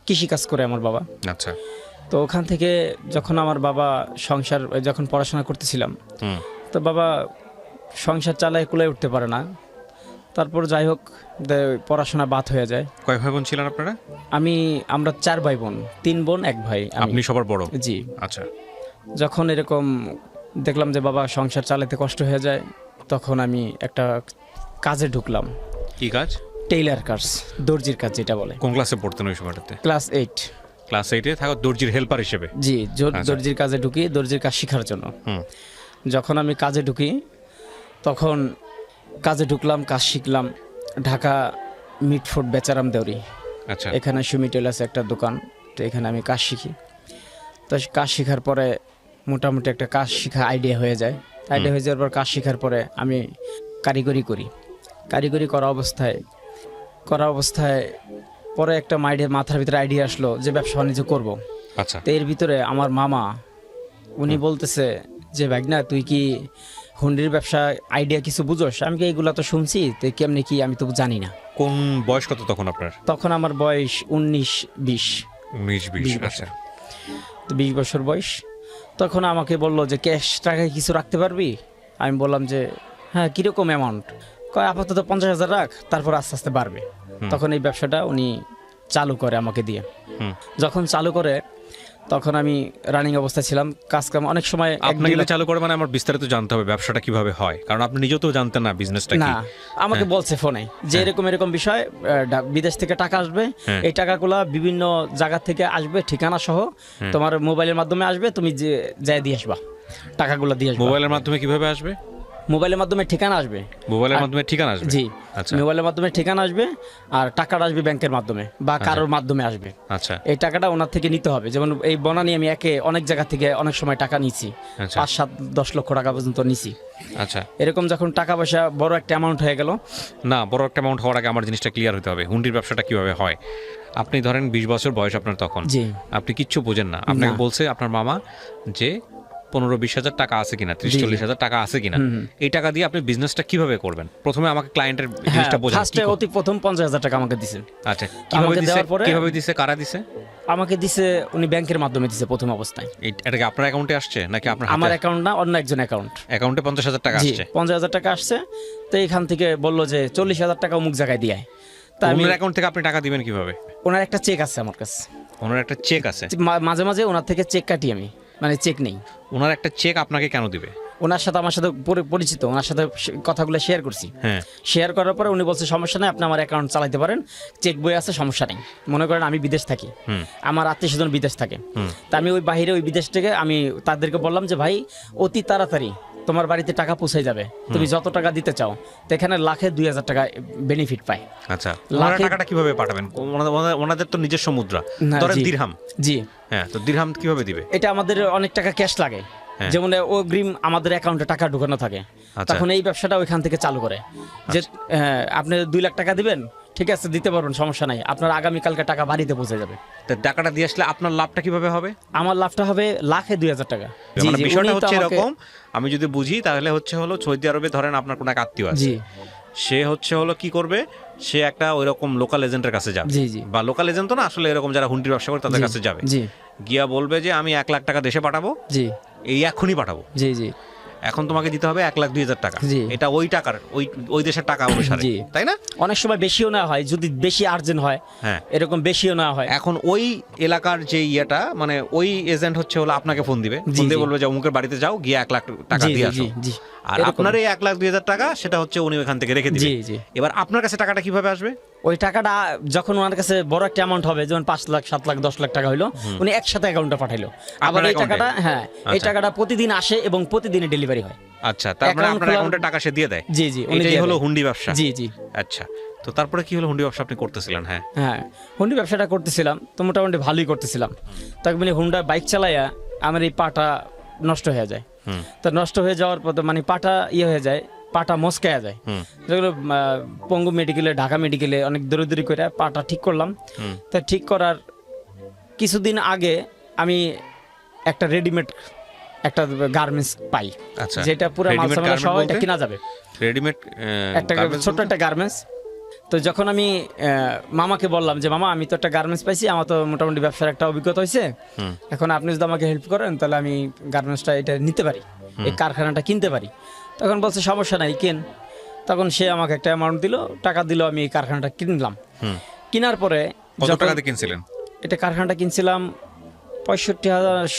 কৃষিকাজ করে আমার বাবা। আচ্ছা। তো ওখান থেকে যখন আমার বাবা যখন পড়াশোনা করতেছিলাম, তো বাবা সংসার চালায় কুলায় উঠতে পারে না। তারপর যাই হোক পড়াশোনা বাদ হয়ে যায়। কয় ভাই বোন ছিলেন আপনারা? আমরা 4 ভাই বোন, 3 বোন 1 ভাই। আপনি সবার বড়? জি। আচ্ছা। যখন এরকম দেখলাম যে বাবা সংসার চালাতে কষ্ট হয়ে যায়, তখন আমি একটা কাজে ঢুকলাম। কি কাজ? টেইলার কাজ, দর্জির কাজ যেটা বলে। কোন ক্লাসে পড়তেন ওই সময়টাতে? ক্লাস 8। ক্লাস 8-এ থাকা দর্জির হেল্পার হিসেবে? জি, দর্জির কাজে ঢুকি, দর্জির কাজ শেখার জন্য। যখন আমি কাজে ঢুকি, তখন কাজে ঢুকলাম, কাজ শিখলাম। ঢাকা মিটফুড বেচারাম দেউরি, আচ্ছা। এখানে সুমি টেলার্স একটা দোকান, তো এখানে আমি কাজ শিখি। তো কাজ শেখার পরে মোটামুটি একটা কাজ শেখা আইডিয়া হয়ে যায়। আইডিয়া হয়ে যাওয়ার পর কাজ শেখার পরে আমি কারিগরি করি। কারিগরি করা অবস্থায় পরে একটা মাথার ভিতরে আইডিয়া আসলো যে ব্যবসা বাণিজ্য করবো। আচ্ছা। তো এর ভিতরে আমার মামা উনি বলতেছে যে ভাগনা তুই কি হুন্ডির ব্যবসা আইডিয়া কিছু বুঝোস? আমি কি এইগুলা তো শুনছি, তো কেমনি কি আমি তো জানি না। কোন বয়স কত তখন আপনার? তখন আমার বয়স 19-20। 19-20। আচ্ছা। তো 20 বছর বয়স। তখন আমাকে বললো যে ক্যাশ টাকায় কিছু রাখতে পারবি? আমি বললাম যে হ্যাঁ, কীরকম অ্যামাউন্ট? কয় আপাতত 50,000 রাখ, তারপর আস্তে আস্তে বাড়বে। তখন এই ব্যবসাটা উনি চালু করে আমাকে দিয়ে। যখন চালু করে তখন আমি রানিং অবস্থায় ছিলাম, কাজকাম অনেক সময়। আপনাকে চালু করে মানে আমার বিস্তারিত জানতে হবে ব্যবসাটা কিভাবে হয়, কারণ আপনি নিজেও তো জানতেন না বিজনেসটা কি। না, আমাকে বলছে ফোনে যে এরকম বিষয়, বিদেশ থেকে টাকা আসবে, এই টাকাগুলো বিভিন্ন জায়গা থেকে আসবে, ঠিকানা সহ তোমার মোবাইলের মাধ্যমে আসবে, তুমি যে যাই দিয়ে আসবা, টাকাগুলো দিয়ে আসবা। মোবাইলের মাধ্যমে কিভাবে আসবে? মোবাইলের মাধ্যমে ঠিকানা আসবে। মোবাইলের মাধ্যমে ঠিকানা আসবে? জি। আচ্ছা। মোবাইলের মাধ্যমে ঠিকানা আসবে, আর টাকাটা আসবে ব্যাংকের মাধ্যমে বা কারোর মাধ্যমে আসবে। আচ্ছা। এই টাকাটা ওনার থেকে নিতে হবে। যেমন এই বনানি আমি অনেক জায়গা থেকে অনেক সময় টাকা নিছি, 5-7-10 লক্ষ টাকা পর্যন্ত নিছি। আচ্ছা। এরকম যখন টাকা পয়সা বড় একটা অ্যামাউন্ট হয়ে গেল। না, বড় একটা অ্যামাউন্ট হওয়ার আগে আমার জিনিসটা ক্লিয়ার হতে হবে, হুন্ডির ব্যবসাটা কিভাবে হয়। আপনি ধরেন 20 বছর বয়স আপনার তখন। জি। আপনি কিচ্ছু বোঝেন না, আপনাকে বলছে আপনার মামা যে 15-20 হাজার টাকা আছে কিনা, 30-40 হাজার টাকা আছে কিনা, এই টাকা দিয়ে আপনি বিজনেসটা কিভাবে করবেন। প্রথমে আমাকে ক্লায়েন্টের জিনিসটা বোঝান। ফার্স্টে অতি প্রথম 50,000 টাকা আমাকে দিয়েছেন। আচ্ছা, কিভাবে দিছে, কারা দিছে? আমাকে দিছে উনি ব্যাংকের মাধ্যমে দিছে প্রথম অবস্থায়। এটা কি আপনার অ্যাকাউন্টে আসছে নাকি আপনার আমার অ্যাকাউন্ট না, অন্য একজন অ্যাকাউন্টে 50,000 টাকা আসছে? 50,000 টাকা আসছে। তো এখান থেকে বললো যে 40,000 টাকা অমুক জায়গায় দিয়ে। তা ওনার অ্যাকাউন্ট থেকে আপনি টাকা দিবেন কিভাবে? ওনার একটা চেক আছে আমার কাছে। ওনার একটা চেক আছে? মাঝে মাঝে ওনার থেকে চেক কাটি আমি, মানে চেক নেই। ওনার একটা চেক আপনাকে কেন দিবে? ওনার সাথে আমার সাথে পরিচিত, ওনার সাথে কথাগুলো শেয়ার করছি। হ্যাঁ। শেয়ার করার পরে উনি বলছে সমস্যা নেই, আপনি আমার অ্যাকাউন্ট চালাতে পারেন, চেক বই আছে, সমস্যা নেই। মনে করেন আমি বিদেশ থাকি, আমার আত্মীয় স্বজন বিদেশ থাকে, তা আমি ওই বাহিরে ওই বিদেশ থেকে আমি তাদেরকে বললাম যে ভাই অতি তাড়াতাড়ি তোমার বাড়িতে টাকা পৌঁছে যাবে, তুমি যত টাকা দিতে চাও। তো এখানে লাখে 2,000 টাকা বেনিফিট পায়। আচ্ছা, টাকাটা কিভাবে পাঠাবেন? ওনাদের তো নিজস্ব মুদ্রা, ধরেন দিরহাম। জি। হ্যাঁ, তো দিরহাম কিভাবে দিবে? এটা আমাদের অনেক টাকা ক্যাশ লাগে, যেমন অগ্রিম আমাদের অ্যাকাউন্টে টাকা ঢোকানো থাকে। তখন এই ব্যবসাটা ওইখান থেকে চালু করে যে আপনি 2 লাখ টাকা দিবেন, ঠিক আছে দিতে পারবেন, সমস্যা নাই, আপনার আগামীকালকে টাকা বাড়িতে পৌঁছে যাবে। তো টাকাটা দিয়ে আসলে আপনার লাভটা কিভাবে হবে? আমার লাভটা হবে লাখে 2,000 টাকা। বিষয়টা হচ্ছে এরকম, আমি যদি বুঝি তাহলে হলো সৌদি আরবে ধরেন আপনার কোনো এক আত্মীয় আছে, সে কি করবে, সে একটা ওইরকম লোকাল এজেন্টের কাছে যাবে, বা লোকাল এজেন্ট তো না আসলে, এরকম যারা হুন্ডির ব্যবসা করে তাদের কাছে যাবে, গিয়া বলবে যে আমি 1 লাখ টাকা দেশে পাঠাবো, এই এখনই পাঠাবো, এখন তোমাকে দিতে হবে 1,02,000 টাকা। এটা ওই টাকার ওই দেশের টাকা অনুসারে, তাই না? অনেক সময় বেশিও না হয়, যদি বেশি আর্জেন্ট হয়, হ্যাঁ এরকম বেশিও না হয়। এখন ওই এলাকার যে ইয়েটা, মানে ওই এজেন্ট হলো আপনাকে ফোন দিবে, ফোন দিয়ে বলবে যে অমুকের বাড়িতে যাও, গিয়ে 1 লাখ টাকা দিয়ে আসো। আর আপনার এই 1,02,000 টাকা সেটা উনি ওখান থেকে রেখে দিবে। এবার আপনার কাছে টাকাটা কিভাবে আসবে? ওই টাকাটা যখন ওনার কাছে বড় একটা অ্যামাউন্ট হবে, যেমন 5 লাখ 7 লাখ 10 লাখ টাকা হইলো, উনি একসাথে অ্যাকাউন্টে পাঠাইলো। আবার এই টাকাটা এই টাকাটা প্রতিদিন আসে এবং প্রতিদিনই ডেলিভারি হয়। আচ্ছা, তার মানে আপনার অ্যাকাউন্টে টাকা সে দিয়ে দেয়। এটাই হলো হুন্ডি ব্যবসা। আচ্ছা, তো তারপরে কি হলো? হুন্ডি ব্যবসা আপনি করতেছিলেন? হ্যাঁ, হুন্ডি ব্যবসাটা করতেছিলাম, তো মোটামুটি ভালোই করতেছিলাম। তখন হুন্ডা বাইক চালাইয়া আমার এই পাটা নষ্ট হয়ে যায়। তো নষ্ট হয়ে যাওয়ার পর মানে পাটা হয়ে যায়, পাটা মস্কায়া যায়, যেগুলো পঙ্গু মেডিকেলে, ঢাকা মেডিকেলে অনেক দৌড়ি করে পাটা ঠিক করলাম। তা ঠিক করার কিছুদিন আগে আমি একটা রেডিমেড একটা গার্মেন্টস পাই, যেটা পুরো মাল সামানা সহ এটা কিনা যাবে। রেডিমেড একটা ছোট্ট একটা গার্মেন্টস, তো যখন আমি মামাকে বললাম যে মামা আমি তো একটা গার্মেন্টস পাইছি, আমার তো মোটামুটি ব্যবসার একটা অভিজ্ঞতা হয়েছে, এখন আপনি যদি আমাকে হেল্প করেন তাহলে আমি গার্মেন্টসটা এটা নিতে পারি, এই কারখানাটা কিনতে পারি। তখন বলছে সমস্যা নাই কেন। তখন সে আমাকে একটা অ্যামাউন্ট দিল, টাকা দিল, আমি এই কারখানাটা কিনলাম। কেনার পরে কত টাকাতে কিনছিলেন? এটা কারখানাটা কিনছিলাম 65,000,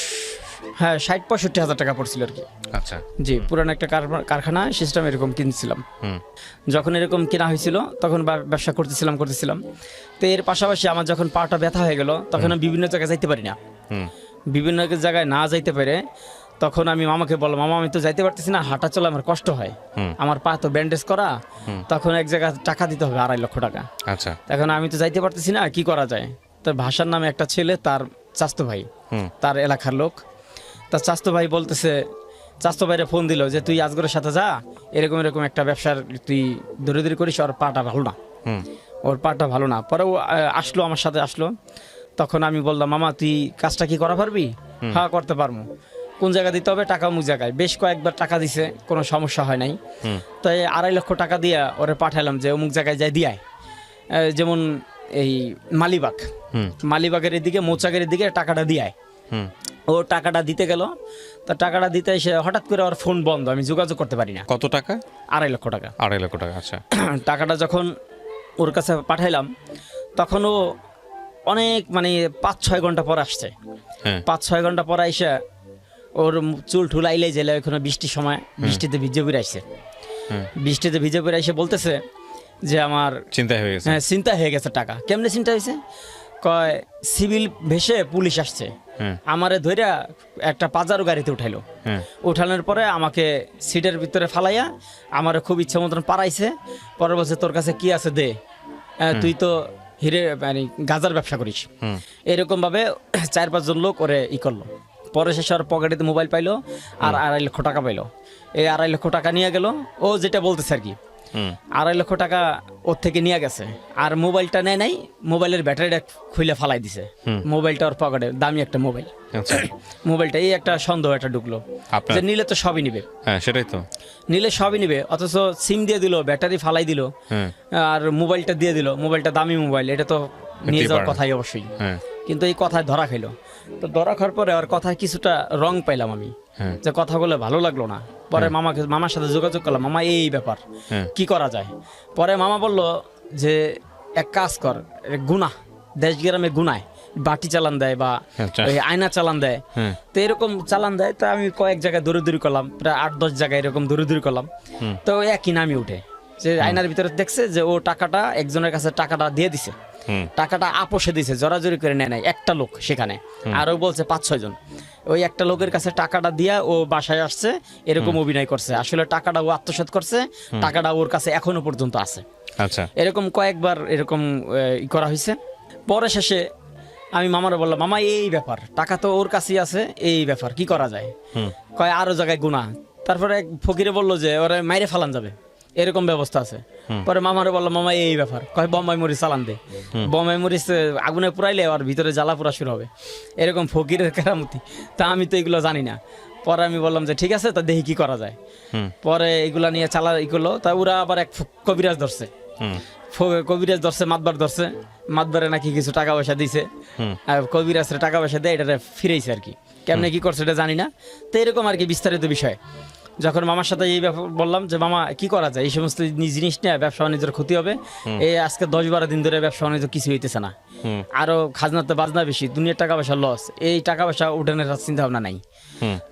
হ্যাঁ 60-65,000 টাকা পড়ছিল আর কি। আচ্ছা, জি, পুরানো একটা কারখানা সিস্টেম এরকম কিনছিলাম। যখন এরকম কেনা হয়েছিল তখন ব্যবসা করতেছিলাম। তো এর পাশাপাশি আমার যখন পাটা ব্যথা হয়ে গেল তখন আমি বিভিন্ন জায়গায় যাইতে পারি না। বিভিন্ন জায়গায় না যাইতে পারে তখন আমি মামাকে বললাম, মামা আমি তো যাইতে পারতেছি না, হাঁটা চলা আমার কষ্ট হয়, আমার পা তো ব্যান্ডেজ করা। তখন এক জায়গায় টাকা দিতে হবে 2.5 লক্ষ টাকা। আচ্ছা, এখন আমি তো যাইতে পারতেছি না, কি করা যায়? তো ভাষার নামে একটা ছেলে, তার চাস্তো ভাই, তার এলাকার লোক, তার চাস্তো ভাই বলতেছে, চাস্তো ভাইরে ফোন দিল যে তুই আজগরের সাথে যা, এরকম একটা ব্যবসার তুই দৌড়ি করিস, ওর পাটা ভালো না, ওর পাটা ভালো না। পরে ও আসলো, আমার সাথে আসলো। তখন আমি বললাম, মামা তুই কাজটা কি করা পারবি? হ্যাঁ করতে পারবো। কোন জায়গা দিতে হবে? টাকা অমুক জায়গায়। বেশ কয়েকবার টাকা দিছে, কোনো সমস্যা হয় নাই। তাই 2.5 লক্ষ টাকা দিয়ে ওরে পাঠালাম যে অমুক জায়গায় যাই দিয়ায়। যেমন এই মালিবাগের এদিকে, মৌচাকের দিকে টাকাটা দিয়ায়। ও টাকাটা দিতে গেল, তা টাকাটা দিতে এসে হঠাৎ করে ওর ফোন বন্ধ, আমি যোগাযোগ করতে পারি না। কত টাকা? 2.5 লক্ষ টাকা। 2.5 লক্ষ টাকা, আচ্ছা। টাকাটা যখন ওর কাছে পাঠাইলাম তখন ও অনেক 5-6 ঘন্টা পর আসছে। 5-6 ঘন্টা পর আইসা ওর চুল ঠুল আইলে জেলে, ওখানে বৃষ্টির সময়, বৃষ্টিতে ভিজে বের আইসে। বৃষ্টিতে ভিজে বের আইসে বলতেছে যে আমার চিন্তা হয়ে গেছে। হ্যাঁ চিন্তা হয়ে গেছে। টাকা কেমনে চিন্তা হয়েছে? কয় সিভিল ভেসে পুলিশ আসছে, আমারে ধইরা একটা পাজারো গাড়িতে উঠাইলো। উঠানোর পরে আমাকে সিটের ভিতরে ফালাইয়া আমারে খুব ইচ্ছা মতন পারাইছে। পরে বলছে তোর কাছে কি আছে দে, তুই তো হিরে গাজার ব্যবসা করিস। এরকম ভাবে 4-5 জন লোক ওরে করলো। পরে শেষে ওর পকেটে মোবাইল পাইলো আর 2.5 লক্ষ টাকা পাইলো। এই 2.5 লক্ষ টাকা নিয়ে গেল, ও যেটা বলতেছে আর কি। 2.5 লক্ষ টাকা ওর থেকে নিয়ে গেছে। আর মোবাইলটা নেয় নাই, মোবাইলের ব্যাটারিটা খুলে ফালাই দিছে। মোবাইলটা ওর পকেটে, দামি একটা মোবাইল। মোবাইলটা এই একটা সন্দেহ একটা ঢুকলো যে নিলে তো সবই নিবে। হ্যাঁ সেটাই তো, নিলে সবই নিবে, অথচ সিম দিয়ে দিল, ব্যাটারি ফালাই দিল, আর মোবাইলটা দিয়ে দিল। মোবাইলটা দামি মোবাইল, এটা তো নিয়ে যাওয়ার কথাই অবশ্যই। কিন্তু এই কথায় ধরা খাইলো। তো ধরা খাওয়ার পরে ওর কথায় কিছুটা রং পাইলাম আমি, যে কথা বলে ভালো লাগলো না। পরে মামার সাথে যোগাযোগ করলাম, মামা এই ব্যাপার কি করা যায়? পরে মামা বলল যে এক কাজ কর, গুনাহ দেশ গ্রামে গুনায় বাটি চালান দেয় বা আয়না চালান দেয়। তো এরকম চালান দেয়। তো আমি কয়েক জায়গায় দৌড়ি করলাম, প্রায় 8-10 জায়গায় এরকম দৌড়ি করলাম। তো একই নামই উঠে যে আয়নার ভিতরে দেখছে যে ও টাকাটা একজনের কাছে টাকাটা দিয়ে দিছে, টাকাটা আপোষে দিছে, জোরাজোরি করে নেয় নাই একটা লোক সেখানে। আরও বলছে 5-6 জন। ওই একটা লোকের কাছে টাকাটা দিয়া ও বাসায় আসছে, এরকম অভিনয় করছে। আসলে টাকাটা ও আত্মসাৎ করছে, টাকাটা ওর কাছে এখনো পর্যন্ত আছে। আচ্ছা, এরকম কয়েকবার এরকম করা হয়েছে। পরে শেষে আমি মামারে বললাম, মামা এই ব্যাপার, টাকা তো ওর কাছেই আছে, এই ব্যাপার কি করা যায়? কয় আরো জায়গায় গুনাহ। তারপরে এক ফকিরে বললো যে ওরা মাইরে ফালান যাবে, এরকম ব্যবস্থা আছে। পরে মামারে বললাম, মামা এই ব্যাপার। কয় বোম্বাই মরিচ চালান দে, বোম্বাই মরিচ আগুনে পুরাইলে আর ভিতরে জ্বালা পুরা শুরু হবে। এরকম ফকিরের কেরামতি। তা আমি তো এগুলো জানি না। পরে আমি বললাম যে ঠিক আছে, তা দেখি কি করা যায়। পরে এগুলা নিয়ে চালা করলো। তা ওরা আবার এক কবিরাজ ধরছে, কবিরাজ ধরছে, মাতবার ধরছে। মাতবারে নাকি কিছু টাকা পয়সা দিছে, আর কবিরাজের টাকা পয়সা দিয়ে এটা ফিরেছে আর কি। কেমনে কি করছে এটা জানি না। তো এরকম আর কি বিস্তারিত বিষয়। যখন মামার সাথে এই ব্যাপার বললাম যে মামা কি করা যায়, এই সমস্ত জিনিস নিয়ে ব্যবসা বাণিজ্যের ক্ষতি হবে। এই আজকে 10-12 দিন ধরে ব্যবসা বাণিজ্য কিছু হইতেছে না, আরো খাজনাতে বাজনা বেশি, দুনিয়ার টাকা পয়সা লস, এই টাকা পয়সা উঠানোর চিন্তা ভাবনা নাই।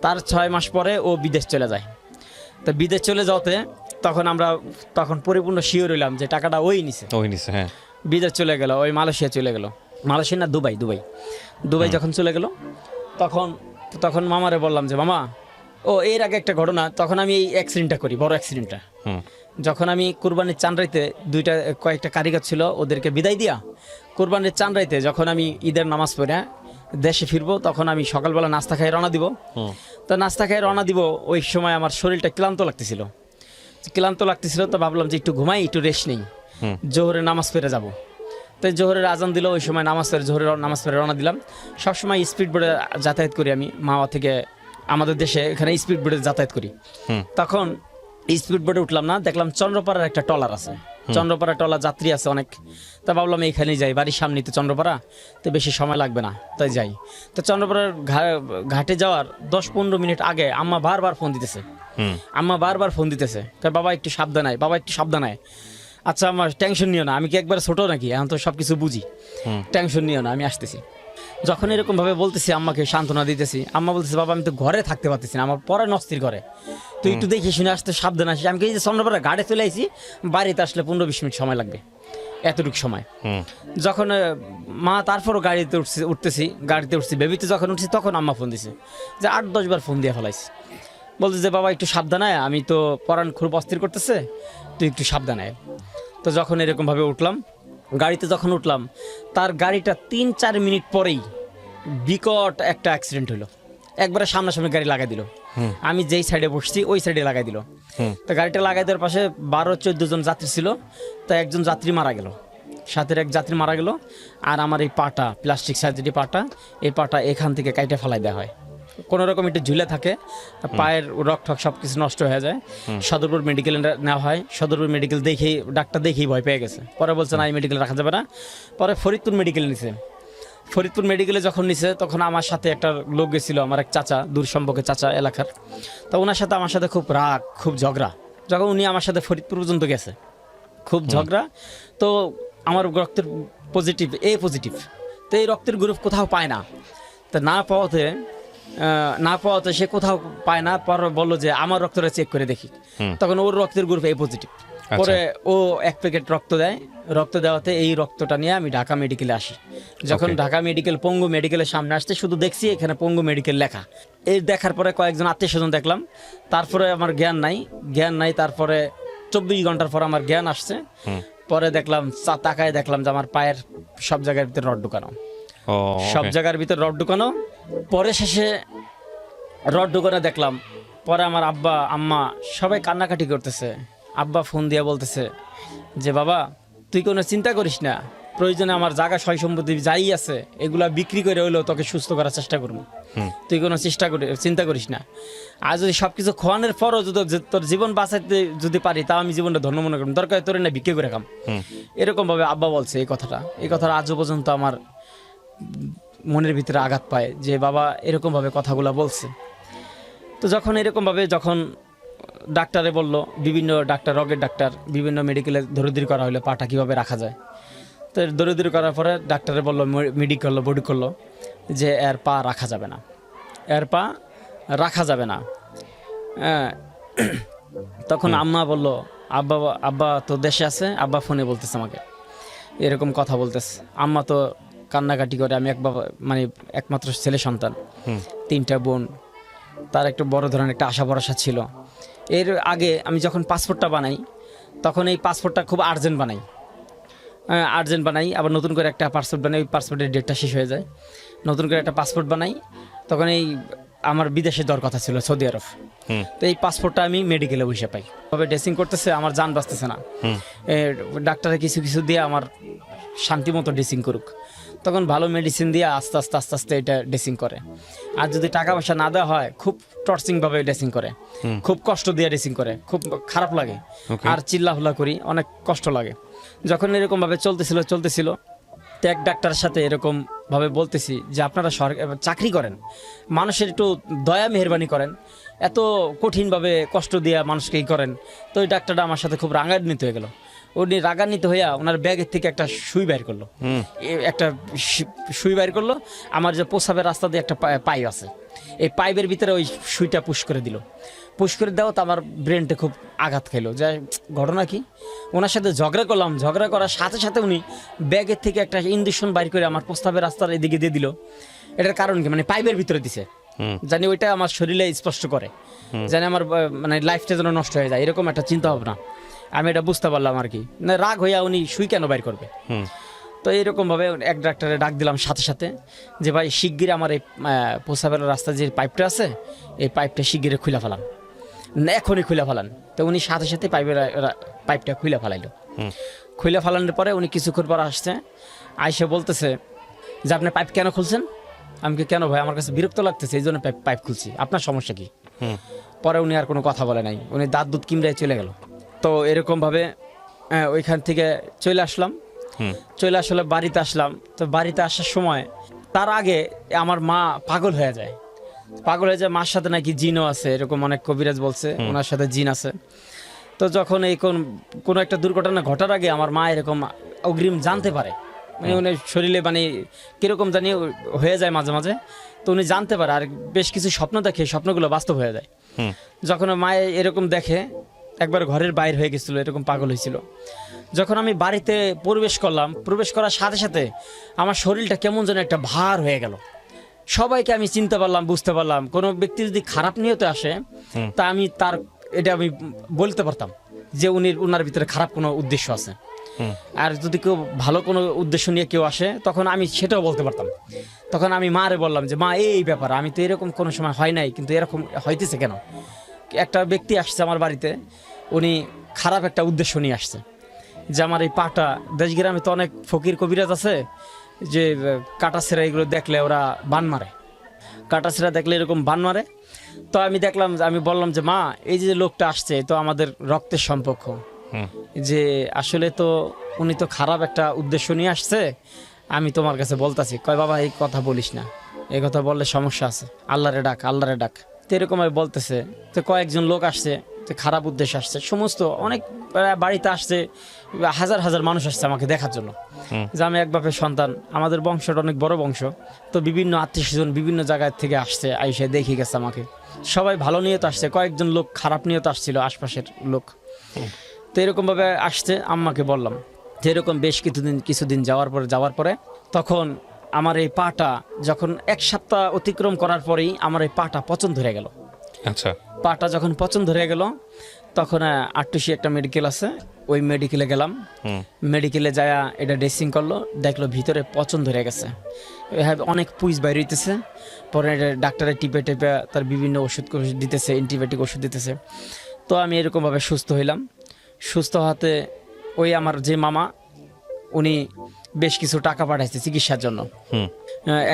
তার 6 মাস পরে ও বিদেশ চলে যায়। তো বিদেশ চলে যাওয়াতে তখন পরিপূর্ণ শিওর হইলাম যে টাকাটা ওই নিছে। হ্যাঁ, বিদেশ চলে গেল, ওই মালয়েশিয়া চলে গেল। মালয়েশিয়া না, দুবাই যখন চলে গেল তখন মামারে বললাম যে মামা, এর আগে একটা ঘটনা, তখন আমি এই অ্যাক্সিডেন্টটা করি, বড় অ্যাক্সিডেন্টটা। যখন আমি কুরবানির চাঁদরাইতে কয়েকটা কারিগর ছিল, ওদেরকে বিদায় দিয়া কুরবানির চাঁদরাইতে যখন আমি ঈদের নামাজ পড়ে দেশে ফিরবো, তখন আমি সকালবেলা নাস্তা খাই রওনা দিব। তো নাস্তা খাই রওনা দিব, ওই সময় আমার শরীরটা ক্লান্ত লাগতেছিল। তো ভাবলাম যে একটু ঘুমাই, একটু রেস্ট নেই, জোহরে নামাজ পড়ে যাব। তো জোহরের আজান দিল, ওই সময় জোহরের নামাজ পড়ে রওনা দিলাম। সবসময় স্পিড বোটে যাতায়াত করি আমি, মাওয়া থেকে আমাদের দেশে এখানে স্পিড বোটে যাতায়াত করি। তখন স্পিড বোটে উঠলাম না, দেখলাম চন্দ্রপাড়ার একটা ট্রলার আছে, চন্দ্রপাড়া টলা যাত্রী আছে অনেক। তা ভাবলাম এইখানেই যাই, বাড়ির সামনেই তো চন্দ্রপাড়া, তো বেশি সময় লাগবে না, তাই যাই। তো চন্দ্রপাড়ার ঘাটে যাওয়ার 10-15 মিনিট আগে আম্মা বারবার ফোন দিতেছে, বাবা একটু সাবধান আয়, বাবা একটু সাবধান আয়। আচ্ছা আমার টেনশন নিও না, আমি কি একবার ছোট নাকি, এখন তো সব কিছু বুঝি, টেনশন নিও না, আমি আসতেছি। যখন এরকম ভাবে বলতেছি, আম্মাকে সান্ত্বনা দিতেছি, আম্মা বলতেছে বাবা আমি তো ঘরে থাকতে পারতেছি না, আমার পরে নস্তির ঘরে, তুই একটু দেখে শুনে আসতে সাবধান আসিস। আমি এই যে চন্দ্রপাড়া ঘাটে চলে আইছি, বাড়িতে আসলে 15-20 মিনিট সময় লাগবে, এতটুকু সময়। যখন মা তারপরও গাড়িতে উঠছি, বেবিতে যখন উঠছি তখন আম্মা ফোন দিছে, যে 8-10 বার ফোন দিয়ে ফেলাইছি, বলতে যে বাবা একটু সাবধান আয়, আমি তো পরাণ খুব অস্থির করতেছে, তুই একটু সাবধান আয়। তো যখন এরকমভাবে উঠলাম, গাড়িতে যখন উঠলাম, তার গাড়িটা 3-4 মিনিট পরেই বিকট একটা অ্যাক্সিডেন্ট হলো, একবারে সামনাসামনি গাড়ি লাগাই দিল। আমি যেই সাইডে বসছি ওই সাইডে লাগাই দিল। তো গাড়িটা লাগাই দেওয়ার পাশে 12-14 জন যাত্রী ছিল, তা একজন যাত্রী মারা গেল, সাথের এক যাত্রী মারা গেল। আর আমার এই পাটা, প্লাস্টিক সার্জারি পাটা, এই পাটা এখান থেকে কাইটে ফেলাই দেওয়া হয়, কোনো রকম একটু ঝুলে থাকে, পায়ের রক ঠক সব কিছু নষ্ট হয়ে যায়। সদরপুর মেডিকেলে নেওয়া হয়, সদরপুর মেডিকেল ডাক্তার দেখেই ভয় পেয়ে গেছে, পরে বলছে না এই মেডিকেল রাখা যাবে না। পরে ফরিদপুর মেডিকেল নিছে। ফরিদপুর মেডিকেলে যখন নিছে তখন আমার সাথে একটা লোক গেছিল, আমার এক চাচা, দূর সম্পর্কে চাচা এলাকার। তো ওনার সাথে আমার সাথে খুব রাগ, খুব ঝগড়া। যখন উনি আমার সাথে ফরিদপুর পর্যন্ত গেছে, খুব ঝগড়া। তো আমার রক্তের পজিটিভ, এ পজিটিভ, তো এই রক্তের গ্রুপ কোথাও পায় না। তো না পাওয়াতে সে কোথাও পায় না, পরে বললো যে আমার রক্তটা চেক করে দেখি। তখন ওর রক্তের গ্রুপ এ পজিটিভ। পরে ও 1 প্যাকেট রক্ত দেয়, রক্ত দেওয়াতে এই রক্তটা নিয়ে আমি ঢাকা মেডিকেলে আসি। যখন ঢাকা মেডিকেল, পঙ্গু মেডিকেলের সামনে আসতে শুধু দেখছি এখানে পঙ্গু মেডিকেল লেখা। এই দেখার পরে কয়েকজন আত্মীয় স্বজন দেখলাম, তারপরে আমার জ্ঞান নাই। তারপরে 24 ঘন্টার পর আমার জ্ঞান আসছে। পরে দেখলাম, তাকায় দেখলাম যে আমার পায়ের সব জায়গার ভিতরে রড ঢুকানো, সব জায়গার ভিতরে রড ঢুকানো। পরে শেষে রড ঢুকানো দেখলাম। পরে আমার আব্বা আম্মা সবাই কান্নাকাটি করতেছে। আব্বা ফোন দিয়ে বলতেছে যে বাবা তুই কোনো চিন্তা করিস না, প্রয়োজনে আমার জায়গা সয় সম্পত্তি যাই আছে এগুলা বিক্রি করে হইলেও তোকে সুস্থ করার চেষ্টা করবো, তুই কোনো চিন্তা করিস না। আর যদি সবকিছু খোয়ানোর পরও যদি তোর জীবন বাঁচাইতে যদি পারি, তাও আমি জীবনটা ধন্য মনে করি, দরকার তোর না বিক্রি করে খাম। এরকম ভাবে আব্বা বলছে এই কথাটা আজও পর্যন্ত আমার মনের ভিতরে আঘাত পায় যে বাবা এরকম ভাবে কথাগুলো বলছে। তো যখন এরকম ভাবে যখন ডাক্তারে বললো, বিভিন্ন ডাক্তার, রগের ডাক্তার, বিভিন্ন মেডিকেলে দৌড়দৌড়ি করা হলো পাটা কীভাবে রাখা যায়। তো দৌড়দৌড়ি করার পরে ডাক্তারে বললো, বডি করলো যে এর পা রাখা যাবে না। তখন আম্মা বলল, আব্বা তো দেশে আছে, আব্বা ফোনে বলতেছে আমাকে এরকম কথা বলতেছে। আম্মা তো কান্নাকাটি করে, আমি মানে একমাত্র ছেলে সন্তান, 3টা বোন, তার একটু বড় ধরনের একটা আশা ভরসা ছিল। এর আগে আমি যখন পাসপোর্টটা বানাই, তখন এই পাসপোর্টটা খুব আর্জেন্ট বানাই, আবার নতুন করে একটা পাসপোর্ট বানাই, ওই পাসপোর্টের ডেটটা শেষ হয়ে যায়, নতুন করে একটা পাসপোর্ট বানাই। তখন এই আমার বিদেশে যাওয়ার কথা ছিল, সৌদি আরব। তো এই পাসপোর্টটা আমি মেডিকেলে বসে পাই, তবে ড্রেসিং করতেছে, আমার জান বাঁচতেছে না, ডাক্তারে কিছু দিয়ে আমার শান্তি মতো ড্রেসিং করুক। তখন ভালো মেডিসিন দিয়ে আস্তে আস্তে এটা ড্রেসিং করে। আর যদি টাকা পয়সা না দেওয়া হয়, খুব টর্চিংভাবে ড্রেসিং করে, খুব কষ্ট দিয়ে ড্রেসিং করে, খুব খারাপ লাগে, আর চিল্লাহুলা করি, অনেক কষ্ট লাগে। যখন এরকমভাবে চলতেছিল তো এক ডাক্তারের সাথে এরকম ভাবে বলতেছি যে আপনারা চাকরি করেন, মানুষের একটু দয়া মেহরবানি করেন, এত কঠিনভাবে কষ্ট দিয়ে মানুষকে করেন। তো ওই ডাক্তারটা আমার সাথে খুব রাগান্বিত হয়ে গেল। উনি রাগান্বিত হইয়া ওনার ব্যাগের থেকে একটা সুই বের করলো, আমার যে প্রস্রাবের রাস্তা দিয়ে একটা পাইপ আছে, এই পাইপের ভিতরে ওই সুইটা পুশ করে দেওয়া। তো আমার ব্রেনটা খুব আঘাত খাইলো, যে ঘটনা কি। ওনার সাথে ঝগড়া করার সাথে সাথে উনি ব্যাগের থেকে একটা ইঞ্জেকশন বাইর করে আমার প্রস্রাবের রাস্তার এদিকে দিয়ে দিল। এটার কারণ কি, মানে পাইপের ভিতরে দিছে, জানি ওইটা আমার শরীরে স্পষ্ট করে, জানি আমার মানে লাইফটা যেন নষ্ট হয়ে যায়, এরকম একটা চিন্তা ভাবনা। আমি এটা বুঝতে পারলাম আর কি, না রাগ হইয়া উনি সুই কেন বাইর করবে। তো এইরকম ভাবে এক ডাক্তারে ডাক দিলাম সাথে সাথে, যে ভাই শিগগির আমার এই প্রস্রাবের রাস্তায় যে পাইপটা আছে, এই পাইপটা শিগগিরে খুলে ফেলান, এখনই খুলে ফেলান। তো উনি সাথে সাথে পাইপটা খুলে ফেলাইলো। খুলে ফেলানোর পরে উনি কিছুক্ষণ পর আসছে, আইসে বলতেছে যে আপনি পাইপ কেন খুলছেন। আমি কেন ভাই, আমার কাছে বিরক্ত লাগতেছে, এই জন্য পাইপ খুলছি, আপনার সমস্যা কি। পরে উনি আর কোনো কথা বলে নাই, উনি দাঁত কিমড়ায় চলে গেল। তো এরকম ভাবে ওইখান থেকে চলে আসলাম। চলে আসলে বাড়িতে আসলাম। তো বাড়িতে আসার সময় তার আগে আমার মা পাগল হয়ে যায়। মার সাথে নাকি জিনও আছে, এরকম অনেক কবিরাজ বলছে ওনার সাথে জিন আছে। তো যখন এই কোনো একটা দুর্ঘটনা ঘটার আগে আমার মা এরকম অগ্রিম জানতে পারে, মানে উনি শরীরে মানে কিরকম জানি হয়ে যায় মাঝে মাঝে, তো উনি জানতে পারে। আর বেশ কিছু স্বপ্ন দেখে, স্বপ্নগুলো বাস্তব হয়ে যায়। যখন মা এরকম দেখে, একবার ঘরের বাইরে হয়ে গেছিল, এরকম পাগল হয়েছিল। যখন আমি বাড়িতে প্রবেশ করলাম, প্রবেশ করার সাথে সাথে আমার শরীরটা কেমন যেন একটা ভার হয়ে গেল। সবাইকে আমি চিনতে পারলাম, বুঝতে পারলাম। কোনো ব্যক্তি যদি খারাপ নিয়তে আসে, তা আমি এটা আমি বলতে পারতাম যে উনার ভিতরে খারাপ কোনো উদ্দেশ্য আছে। আর যদি কেউ ভালো কোনো উদ্দেশ্য নিয়ে কেউ আসে, তখন আমি সেটাও বলতে পারতাম। তখন আমি মারে বললাম যে মা, এই ব্যাপার, আমি তো এরকম কোনো সময় হয় নাই, কিন্তু এরকম হইতেছে কেন? একটা ব্যক্তি আসছে আমার বাড়িতে, উনি খারাপ একটা উদ্দেশ্য নিয়ে আসছে যে আমার এই পাটা, দেশগ্রামে তো অনেক ফকির কবিরাজ আছে যে কাটাছেরা এগুলো দেখলে ওরা বান মারে, কাটাছেরা দেখলে এরকম বান মারে। তো আমি দেখলাম, আমি বললাম যে মা, এই যে লোকটা আসছে তো আমাদের রক্তের সম্পর্ক, যে আসলে তো উনি তো খারাপ একটা উদ্দেশ্য নিয়ে আসছে, আমি তোমার কাছে বলতাছি। কয় বাবা, এই কথা বলিস না, এই কথা বললে সমস্যা আছে, আল্লাহরে ডাক, আল্লাহরে ডাক। তো এরকম আমি বলতেছে। তো কয়েকজন লোক আসছে, তো খারাপ উদ্দেশ্যে আসছে, সমস্ত অনেক বাড়িতে আসছে, হাজার হাজার মানুষ আসছে আমাকে দেখার জন্য যে আমি এক বাপের সন্তান, আমাদের বংশটা অনেক বড় বংশ। তো বিভিন্ন আত্মীয় স্বজন বিভিন্ন জায়গায় থেকে আসছে, আইসে দেখে গেছে আমাকে। সবাই ভালো নিয়ত আসছে, কয়েকজন লোক খারাপ নিয়ত আসছিল, আশপাশের লোক। তো এরকমভাবে আসছে। আম্মাকে বললাম যে এরকম বেশ কিছুদিন যাওয়ার পরে তখন আমার এই পাটা, যখন 1 সপ্তাহ অতিক্রম করার পরেই আমার এই পাটা পচন ধরে গেল। আচ্ছা। পাটা যখন পচন ধরে গেল, তখন আটটুসি একটা মেডিকেল আছে, ওই মেডিকেলে গেলাম। মেডিকেলে যায় এটা ড্রেসিং করলো, দেখলো ভিতরে পচন ধরে গেছে, অনেক পুইজ বাইরে হইতেছে। পরে ডাক্তারে টিপে তার বিভিন্ন ওষুধ দিতেছে, অ্যান্টিবায়োটিক ওষুধ দিতেছে। তো আমি এরকমভাবে সুস্থ হইলাম। সুস্থ হতে ওই আমার যে মামা, উনি বেশ কিছু টাকা পাঠাইছে চিকিৎসার জন্য,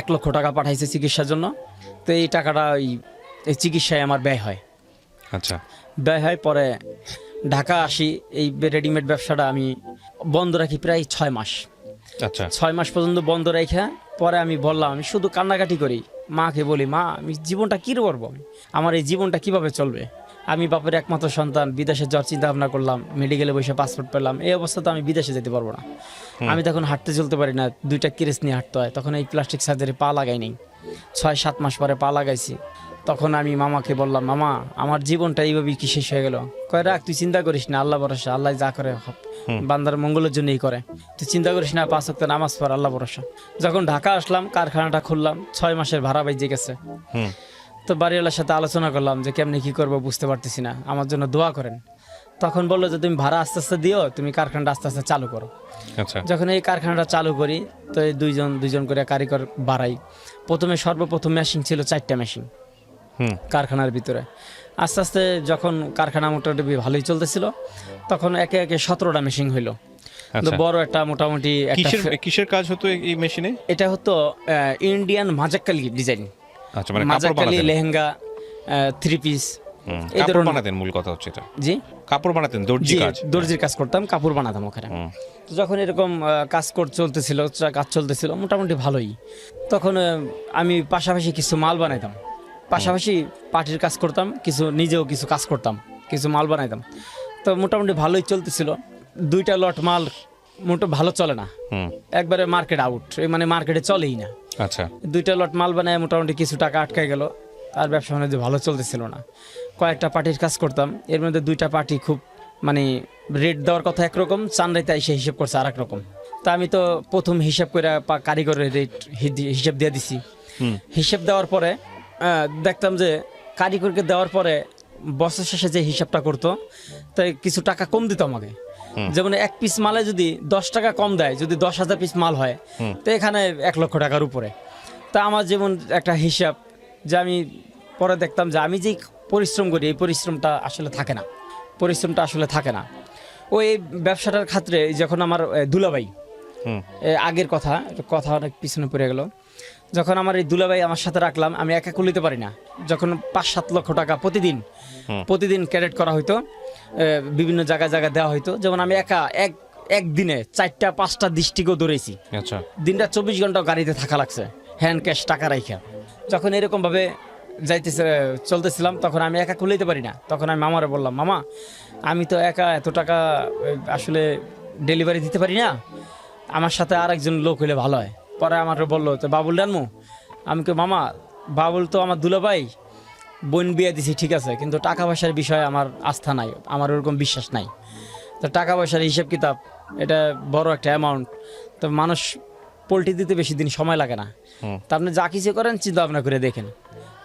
1 লক্ষ টাকা পাঠাইছে চিকিৎসার জন্য। তো এই টাকাটা এই চিকিৎসায় আমার ব্যয় হয়। আচ্ছা। ব্যয় হয়, পরে ঢাকা আসি। এই রেডিমেড ব্যবসাটা আমি বন্ধ রাখি প্রায় 6 মাস। আচ্ছা। 6 মাস পর্যন্ত বন্ধ রেখে পরে আমি বললাম, আমি শুধু কান্নাকাটি করি, মাকে বলি, মা, আমি জীবনটা কী করবো, আমার এই জীবনটা কিভাবে চলবে? আমি বাপের একমাত্র সন্তান, বিদেশে যাওয়ার চিন্তা ভাবনা করলাম, মেডিকেলে বসে পাসপোর্ট পেলাম। এই অবস্থাতে আমি বিদেশে যেতে পারবো না। আমি তখন হাঁটতে চলতে পারি না, 2টা ক্রেস নিয়ে হাঁটতে হয়। তখন এই প্লাস্টিক সার্জারি পা লাগাইনি, 6-7 মাস পরে পা লাগাইছি। তখন আমি মামাকে বললাম, মামা, আমার জীবনটা এইভাবেই কি শেষ হয়ে গেল? কয়, রাখ, তুই চিন্তা করিস না, আল্লাহ ভরসা, আল্লাহ যা করে বান্দার মঙ্গলের জন্যই করে, তুই চিন্তা করিস না, 5 ওয়াক্ত নামাজ পড়, আল্লাহ ভরসা। যখন ঢাকা আসলাম, কারখানাটা খুললাম, 6 মাসের ভাড়া বাইজে গেছে। তো বাড়িওয়ালার সাথে আলোচনা করলাম যে কেমনি কি করবো বুঝতে পারতেছি না, আমার জন্য দোয়া করেন। তখন বললো যে তুমি ভাড়া আস্তে আস্তে দিও, তুমি কারখানাটা আস্তে আস্তে চালু করো। যখন এই কারখানাটা চালু করি, তো এই দুইজন করে কারিগর বাড়াই। সর্বপ্রথম মেশিন ছিল 4টা মেশিন কারখানার ভিতরে। আস্তে আস্তে যখন কারখানা মোটামুটি ভালোই চলতেছিল, তখন একে একে 17টা মেশিন হইলো। বড় একটা মোটামুটি কিসের কাজ হতো এই মেশিনে? এটা হতো ইন্ডিয়ান মাজাক্কালি ডিজাইন। আচ্ছা, মানে মাজাক্কালি লেহেঙ্গা, 3 পিস, এই কাপড় বানাতেন। মূল কথা হচ্ছে এটা। জি, কাপড় বানাতেন, দর্জির কাজ করতাম, কাপড় বানাতাম ওখানে। তো যখন এরকম কাজ চলতেছিল মোটামুটি ভালোই, তখন আমি পাশাপাশি কিছু মাল বানাইতাম, পাশাপাশি পার্টির কাজ করতাম, নিজেও কিছু কাজ করতাম, কিছু মাল বানাইতাম। তো মোটামুটি ভালোই চলতেছিল। 2টা লট মাল ভালো চলে না, একবারে মার্কেট আউট, মানে মার্কেটে চলেই না। আচ্ছা। 2টা লট মাল বানায় মোটামুটি কিছু টাকা আটকে গেল, আর ব্যবসা বাণিজ্য ভালো চলতেছিল না। কয়েকটা পার্টির কাজ করতাম, এর মধ্যে 2টা পার্টি খুব মানে রেট দেওয়ার কথা একরকম, চান্দাইতে এসে হিসেব করছে আর এক রকম। তা আমি তো প্রথম হিসাব করে কারিগরের রেট হিসাব দিয়ে দিছি। হিসাব দেওয়ার পরে দেখতাম যে কারিগরকে দেওয়ার পরে বছর শেষে যে হিসাবটা করতো, তাই কিছু টাকা কম দিত আমাকে। যেমন 1 পিস মালে যদি 10 টাকা কম দেয়, যদি 10,000 পিস মাল হয়, তো এখানে 1 লক্ষ টাকার উপরে। তা আমার যেমন একটা হিসাব, যে আমি পরে দেখতাম যে আমি যেই পরিশ্রম করি, এই পরিশ্রমটা আসলে থাকে না। ওই ব্যবসাটার ক্ষেত্রে যখন আমার দুলাভাই, আগের কথা অনেক পিছনে পড়ে গেল, যখন আমার এই দুলাভাই আমার সাথে রাখলাম, আমি একা কুলিতে পারি না, যখন 5-7 লক্ষ টাকা প্রতিদিন ক্যাডেট করা হইতো, বিভিন্ন জায়গায় জায়গায় দেওয়া হইতো। যেমন আমি একা একদিনে 4টা 5টা ডিস্ট্রিক্টও দৌড়েছি। আচ্ছা, দিনটা 24 ঘন্টা গাড়িতে থাকা লাগছে, হ্যান্ড ক্যাশ টাকা রাইখা। যখন এরকম ভাবে চলতেছিলাম তখন আমি একা খুলেইতে পারি না। তখন আমি মামারে বললাম, মামা আমি তো একা এত টাকা আসলে ডেলিভারি দিতে পারি না, আমার সাথে আর একজন লোক হইলে ভালো হয়। পরে আমার বললো তো বাবুল রানমু। আমি কে মামা বাবুল তো আমার দুলাভাই, বোন বিয়ে দিছি ঠিক আছে, কিন্তু টাকা পয়সার বিষয়ে আমার আস্থা নাই, আমার ওরকম বিশ্বাস নাই। তো টাকা পয়সার হিসেব কিতাব এটা বড় একটা অ্যামাউন্ট, তো মানুষ পোল্ট্রি দিতে বেশি দিন সময় লাগে না। তা আপনি যা কিছু করেন চিন্তা ভাবনা করে দেখেন।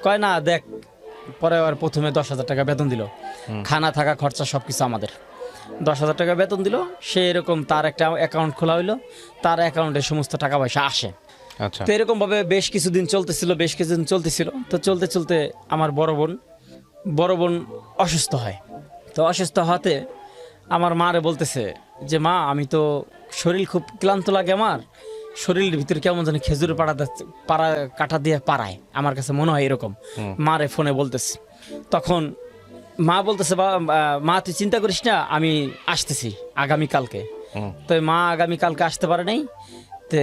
কয় না দেখ। পরে আর প্রথমে 10,000 টাকা বেতন দিল, খানা থাকা খরচা সব কিছু আমাদের। 10,000 টাকা বেতন দিল, সে এরকম তার একটা অ্যাকাউন্ট খোলা হইলো, তার অ্যাকাউন্টে সমস্ত টাকা পয়সা আসে। আচ্ছা, তো এরকম ভাবে বেশ কিছুদিন চলতেছিল। তো চলতে চলতে আমার বড় বোন অসুস্থ হয়। তো অসুস্থ হতে আমার মারে বলতেছে যে মা আমি তো শরীর খুব ক্লান্ত লাগে, আমার শরীরের ভিতরে কেমন জানি খেজুরের পাড়া কাটা দিয়ে পাড়ায়, আমার কাছে মনে হয় এরকম। মারে ফোনে বলতেছে, তখন মা বলতেছে মা তুই চিন্তা করিস না, আমি আসতেছি আগামীকালকে। তো মা আগামীকালকে আসতে পারে নাই, তো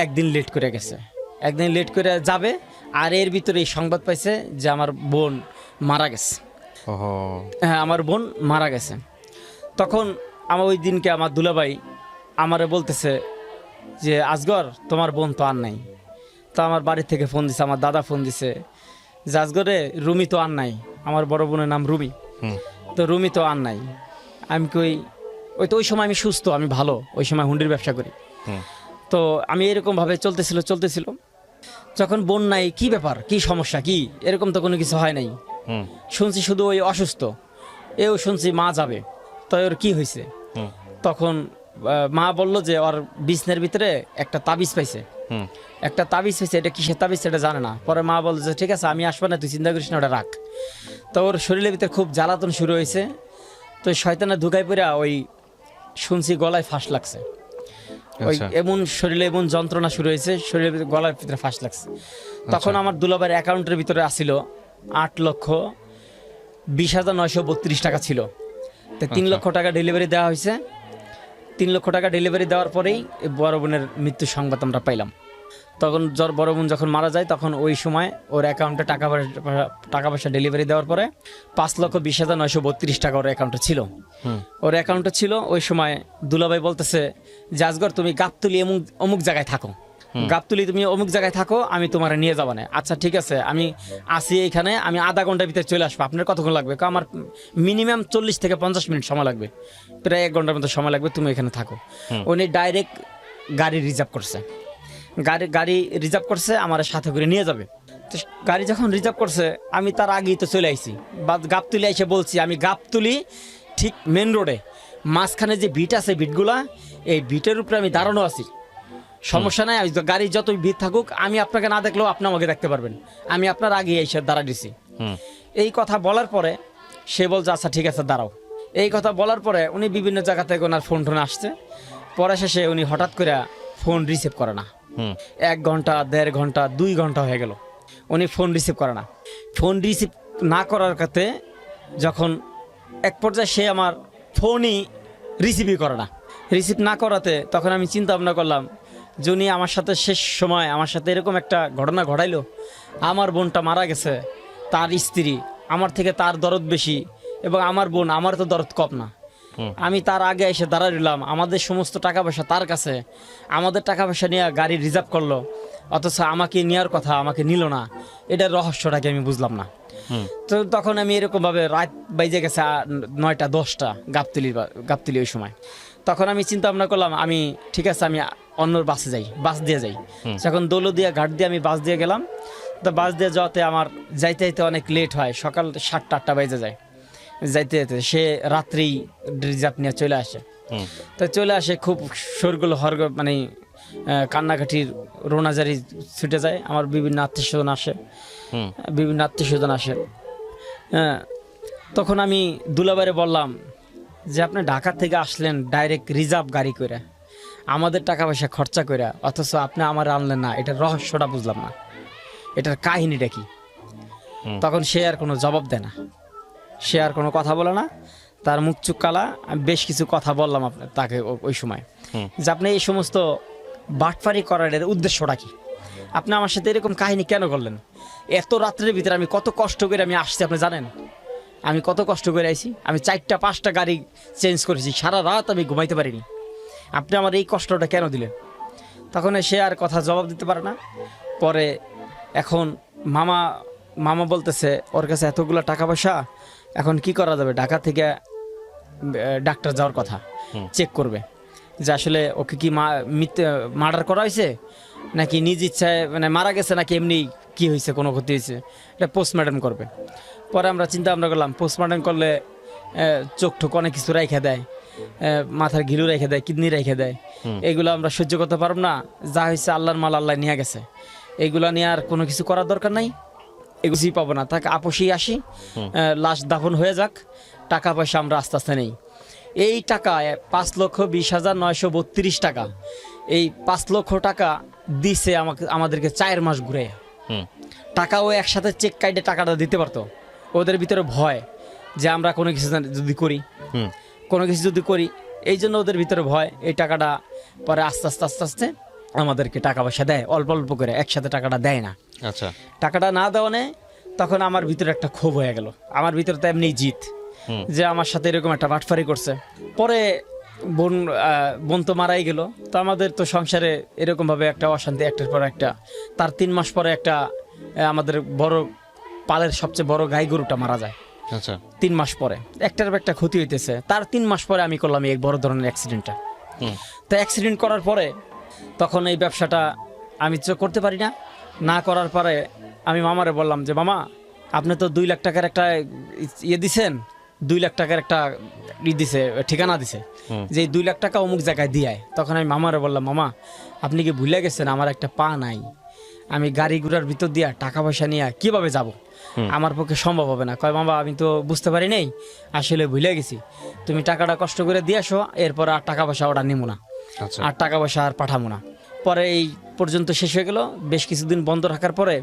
একদিন লেট করে গেছে, একদিন লেট করে যাবে। আর এর ভিতরে এই সংবাদ পাইছে যে আমার বোন মারা গেছে। হ্যাঁ, আমার বোন মারা গেছে। তখন আমার ওই দিনকে আমার দুলাভাই আমারে বলতেছে যে আজগর তোমার বোন তো আর নাই। তো আমার বাড়ি থেকে ফোন দিছে, আমার দাদা ফোন দিছে যে আজগরে রুমি তো আর নাই, আমার বড় বোনের নাম রুমি। তো রুমি তো আর নাই। আমি কই তো ওই সময় আমি সুস্থ, আমি ভালো, ওই সময় হুন্ডির ব্যবসা করি। তো আমি এরকমভাবে চলতেছিল। যখন বোন নাই, কি ব্যাপার, কি সমস্যা, কি এরকম তো কোনো কিছু হয় নাই। শুনছি শুধু ওই অসুস্থ, এও শুনছি মা যাবে। তো ওর কি হয়েছে? তখন মা বলল যে ওর বিছনের ভিতরে একটা তাবিজ পাইছে। এটা কিসের তাবিজ সেটা জানে না। পরে মা বলল যে ঠিক আছে আমি আসবো না, তুই চিন্তা করিস না, ওটা রাখ। তো ওর শরীরের ভিতরে খুব জ্বালাতন শুরু হয়েছে। তো শয়তানে ঢুকাই পড়া ওই শুনছি গলায় ফাঁস লাগছে। ওই এমন শরীরে এমন যন্ত্রণা শুরু হয়েছে, শরীরের ভিতরে গলার ভিতরে ফাঁস লাগছে। তখন আমার দুলাভাইয়ের অ্যাকাউন্টের ভিতরে আসিল 8,20,932 টাকা ছিল। তো 3 লক্ষ টাকা ডেলিভারি দেওয়া হয়েছে। 3 লক্ষ টাকা ডেলিভারি দেওয়ার পরেই বড় বোনের মৃত্যুর সংবাদ আমরা পাইলাম। তখন বড় বোন যখন মারা যায় তখন ওই সময় ওর অ্যাকাউন্টে টাকা পয়সা ডেলিভারি দেওয়ার পরে 5,20,932 টাকা ওর অ্যাকাউন্টে ছিল। ওই সময় দুলাভাই বলতেছে যে আজগর তুমি গাবতলি অমুক জায়গায় থাকো, তুমি অমুক জায়গায় থাকো, আমি তোমার নিয়ে যাবো না। আচ্ছা ঠিক আছে, আমি আসি এইখানে, আমি আধা ঘন্টার ভিতরে চলে আসবো। আপনার কতক্ষণ লাগবে? আমার মিনিমাম 40 থেকে 50 মিনিট সময় লাগবে, প্রায় 1 ঘন্টার মতো সময় লাগবে, তুমি এখানে থাকো। উনি ডাইরেক্ট গাড়ি রিজার্ভ করছে, আমার সাথে করে নিয়ে যাবে। তো গাড়ি যখন রিজার্ভ করছে আমি তার আগেই তো চলে আইছি, গাবতলি এসে বলছি আমি গাবতলি ঠিক মেন রোডে মাঝখানে যে বিট আছে, বিটগুলা এই বিটের উপরে আমি দাঁড়ানো আছি, সমস্যা নাই, গাড়ি যতই ভিড় থাকুক আমি আপনাকে না দেখলেও আপনি আমাকে দেখতে পারবেন, আমি আপনার আগে এসে দাঁড়া দিছি। এই কথা বলার পরে সে বলছে আচ্ছা ঠিক আছে দাঁড়াও। এই কথা বলার পরে উনি বিভিন্ন জায়গা থেকে ওনার ফোন আসছে। পরে শেষে উনি হঠাৎ করে ফোন রিসিভ করে না। 1 ঘন্টা 1.5 ঘন্টা 2 ঘন্টা হয়ে গেল, উনি ফোন রিসিভ করে না। ফোন রিসিভ না করার কাতে যখন এক পর্যায়ে সে আমার ফোনই রিসিভই করে না, রিসিভ না করাতে তখন আমি চিন্তা ভাবনা করলাম যে উনি আমার সাথে শেষ সময় আমার সাথে এরকম একটা ঘটনা ঘটাইলো। আমার বোনটা মারা গেছে, তার স্ত্রী, আমার থেকে তার দরদ বেশি, এবং আমার বোন, আমার তো দরদ কম না। আমি তার আগে এসে দাঁড়ায় রইলাম, আমাদের সমস্ত টাকা পয়সা তার কাছে, আমাদের টাকা পয়সা নিয়ে গাড়ি রিজার্ভ করলো, অথচ আমাকে নেওয়ার কথা আমাকে নিল না। এটার রহস্যটাকে আমি বুঝলাম না। তো তখন আমি এরকমভাবে রাত বাইজে গেছে 9টা 10টা গাবতলি ওই সময়। তখন আমি চিন্তা ভাবনা করলাম আমি ঠিক আছে আমি অন্য বাস দিয়ে যাই। যখন দৌলদিয়া ঘাট দিয়ে আমি বাস দিয়ে গেলাম, তো বাস দিয়ে যাওয়াতে আমার যাইতে অনেক লেট হয়, সকাল 7টা 8টা বেজে যায় যাইতে সে রাত্রি রিজার্ভ নিয়ে চলে আসে। তো চলে আসে খুব শোরগোল মানে কান্নাকাটির রোনাজারি ছুটে যায়। আমার বিভিন্ন আত্মীয় স্বজন আসে। হ্যাঁ, তখন আমি দুলাভাইরে বললাম যে আপনি ঢাকা থেকে আসলেন ডাইরেক্ট রিজার্ভ গাড়ি করে, আমাদের টাকা পয়সা খরচা করে, অথচ আপনি আমার আনলেন না, এটার রহস্যটা বুঝলাম না, এটার কাহিনীটা কি? তখন সে আর কোনো জবাব দেয় না, সে আর কোনো কথা বলে না। তার মুখ চুক কালা। আমি বেশ কিছু কথা বললাম তাকে ওই সময়, যে আপনি এই সমস্ত বাটফারি করার এর উদ্দেশ্যটা কি, আপনি আমার সাথে এরকম কাহিনী কেন করলেন? এত রাত্রের ভিতরে আমি কত কষ্ট করে আমি আসছি, আপনি জানেন আমি কত কষ্ট করে আইছি? আমি 4টা-5টা গাড়ি চেঞ্জ করেছি, সারা রাত আমি ঘুমাইতে পারিনি, আপনি আমার এই কষ্টটা কেন দিলেন? তখন সে আর কথা জবাব দিতে পারে না। পরে এখন মামা বলতেছে ওর কাছে এতগুলো টাকা পয়সা, এখন কি করা যাবে? ঢাকা থেকে ডাক্তার যাওয়ার কথা, চেক করবে যে আসলে ওকে কি মার্ডার করা হয়েছে নাকি নিজ ইচ্ছায় মানে মারা গেছে, নাকি এমনি কি হয়েছে, কোনো ক্ষতি হয়েছে, এটা পোস্টমর্টম করবে। পরে আমরা চিন্তা ভাবনা করলাম পোস্টমর্টম করলে চোখ ঠোক অনেক কিছু রেখে দেয়, মাথার ঘিলু রেখে দেয়, কিডনি রেখে দেয়, এগুলো আমরা সহ্য করতে পারব না। যা হয়েছে আল্লাহর মাল আল্লাহ নিয়ে গেছে, এগুলো নিয়ে আর কোনো কিছু করার দরকার নাই, এগুলোই পাবো না, তাকে আপোষেই আসি, লাশ দাফন হয়ে যাক, টাকা পয়সা আমরা আস্তে আস্তে নেই। এই টাকা 5,20,932 টাকা, এই 5 লক্ষ টাকা দিছে আমাদেরকে 4 মাস ঘুরে। টাকাও একসাথে চেক কাইটে টাকাটা দিতে পারতো। ওদের ভিতরে ভয় যে আমরা কোনো কিছু যদি করি, এই জন্য ওদের ভিতরে ভয়। এই টাকাটা পরে আস্তে আস্তে আমাদেরকে টাকা পয়সা দেয়, অল্প অল্প করে, একসাথে টাকাটা দেয় না। আচ্ছা, টাকাটা না দেওয়া নেই, তখন আমার ভিতরে একটা ক্ষোভ হয়ে গেল। আমার ভিতরে তো এমনি জিত, যে আমার সাথে এরকম একটা বাটফারি করছে। পরে বোন তো মারাই গেল, তো আমাদের তো সংসারে এরকমভাবে একটা অশান্তি, একটার পর একটা। তার 3 মাস পরে একটা আমাদের বড় পালের সবচেয়ে বড় গাই গরুটা মারা যায়। আচ্ছা, 3 মাস পরে একটার একটা ক্ষতি হইতেছে। তার 3 মাস পরে আমি করলাম এই বড় ধরনের অ্যাক্সিডেন্টটা। তো অ্যাক্সিডেন্ট করার পরে তখন এই ব্যবসাটা আমি করতে পারি না করার পরে আমি মামারে বললাম যে মামা, আপনি তো 2 লাখ টাকার একটা দিছেন, 2 লাখ টাকার একটা দিছে, ঠিকানা দিছে, যে 2 লাখ টাকা অমুক জায়গায় দিয়ে। তখন আমি মামারে বললাম, মামা আপনি কি ভুলে গেছেন আমার একটা পা নাই, আমি গাড়ি ঘোড়ার ভিতর দিয়া টাকা পয়সা নিয়ে কিভাবে যাব? আমার পক্ষে সম্ভব হবে না। কয় মামা আমি তো বুঝতে পারি নাই, আসলে ভুলে গেছি, তুমি টাকাটা কষ্ট করে দিয়ে আসো, এরপর আর টাকা পয়সা ওটা নিবো না, আর টাকা পয়সা আর পাঠাবো না। পরে এই পর্যন্ত শেষ হয়ে গেল। বেশ কিছুদিন বন্ধ রাখার পরে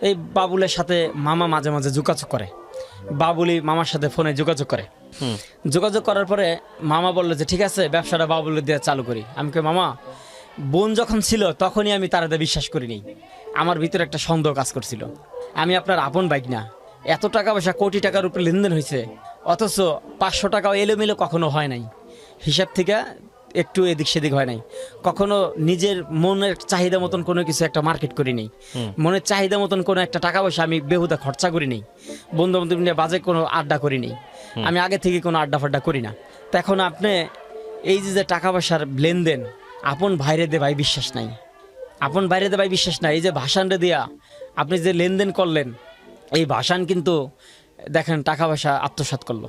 এই বাবুলের সাথে মামা মাঝে মাঝে যোগাযোগ করে, বাবুলি মামার সাথে ফোনে যোগাযোগ করে। যোগাযোগ করার পরে মামা বললো যে ঠিক আছে, ব্যবসাটা বাবুলের দিয়ে চালু করি। আমি কই মামা, বোন যখন ছিল তখনই আমি তার বিশ্বাস করিনি, আমার ভিতরে একটা সন্দেহ কাজ করছিল। আমি আপনার আপন বাইক না, এত টাকা পয়সা কোটি টাকার উপরে লেনদেন হয়েছে, অথচ 500 টাকাও এলোমেলো কখনো হয় নাই, হিসাব থেকে একটু এদিক সেদিক হয় নাই কখনো। নিজের মনের চাহিদা মতন কোনো কিছু একটা মার্কেট করি নেই, মনের চাহিদা মতন কোনো একটা টাকা পয়সা আমি বেহুদা খরচা করি নেই, বন্ধু বান্ধব নিয়ে বাজে কোনো আড্ডা করি নেই, আমি আগে থেকে কোনো আড্ডা ফাড্ডা করি না। তো এখন আপনি এই যে টাকা পয়সার লেনদেন, আপন ভাইরে দে ভাই বিশ্বাস নাই, আপন বাইরে দে ভাই বিশ্বাস নাই। এই যে ভাষানটা দিয়া আপনি যে লেনদেন করলেন, এই ভাষান কিন্তু দেখেন টাকা পয়সা আত্মসাৎ করলো,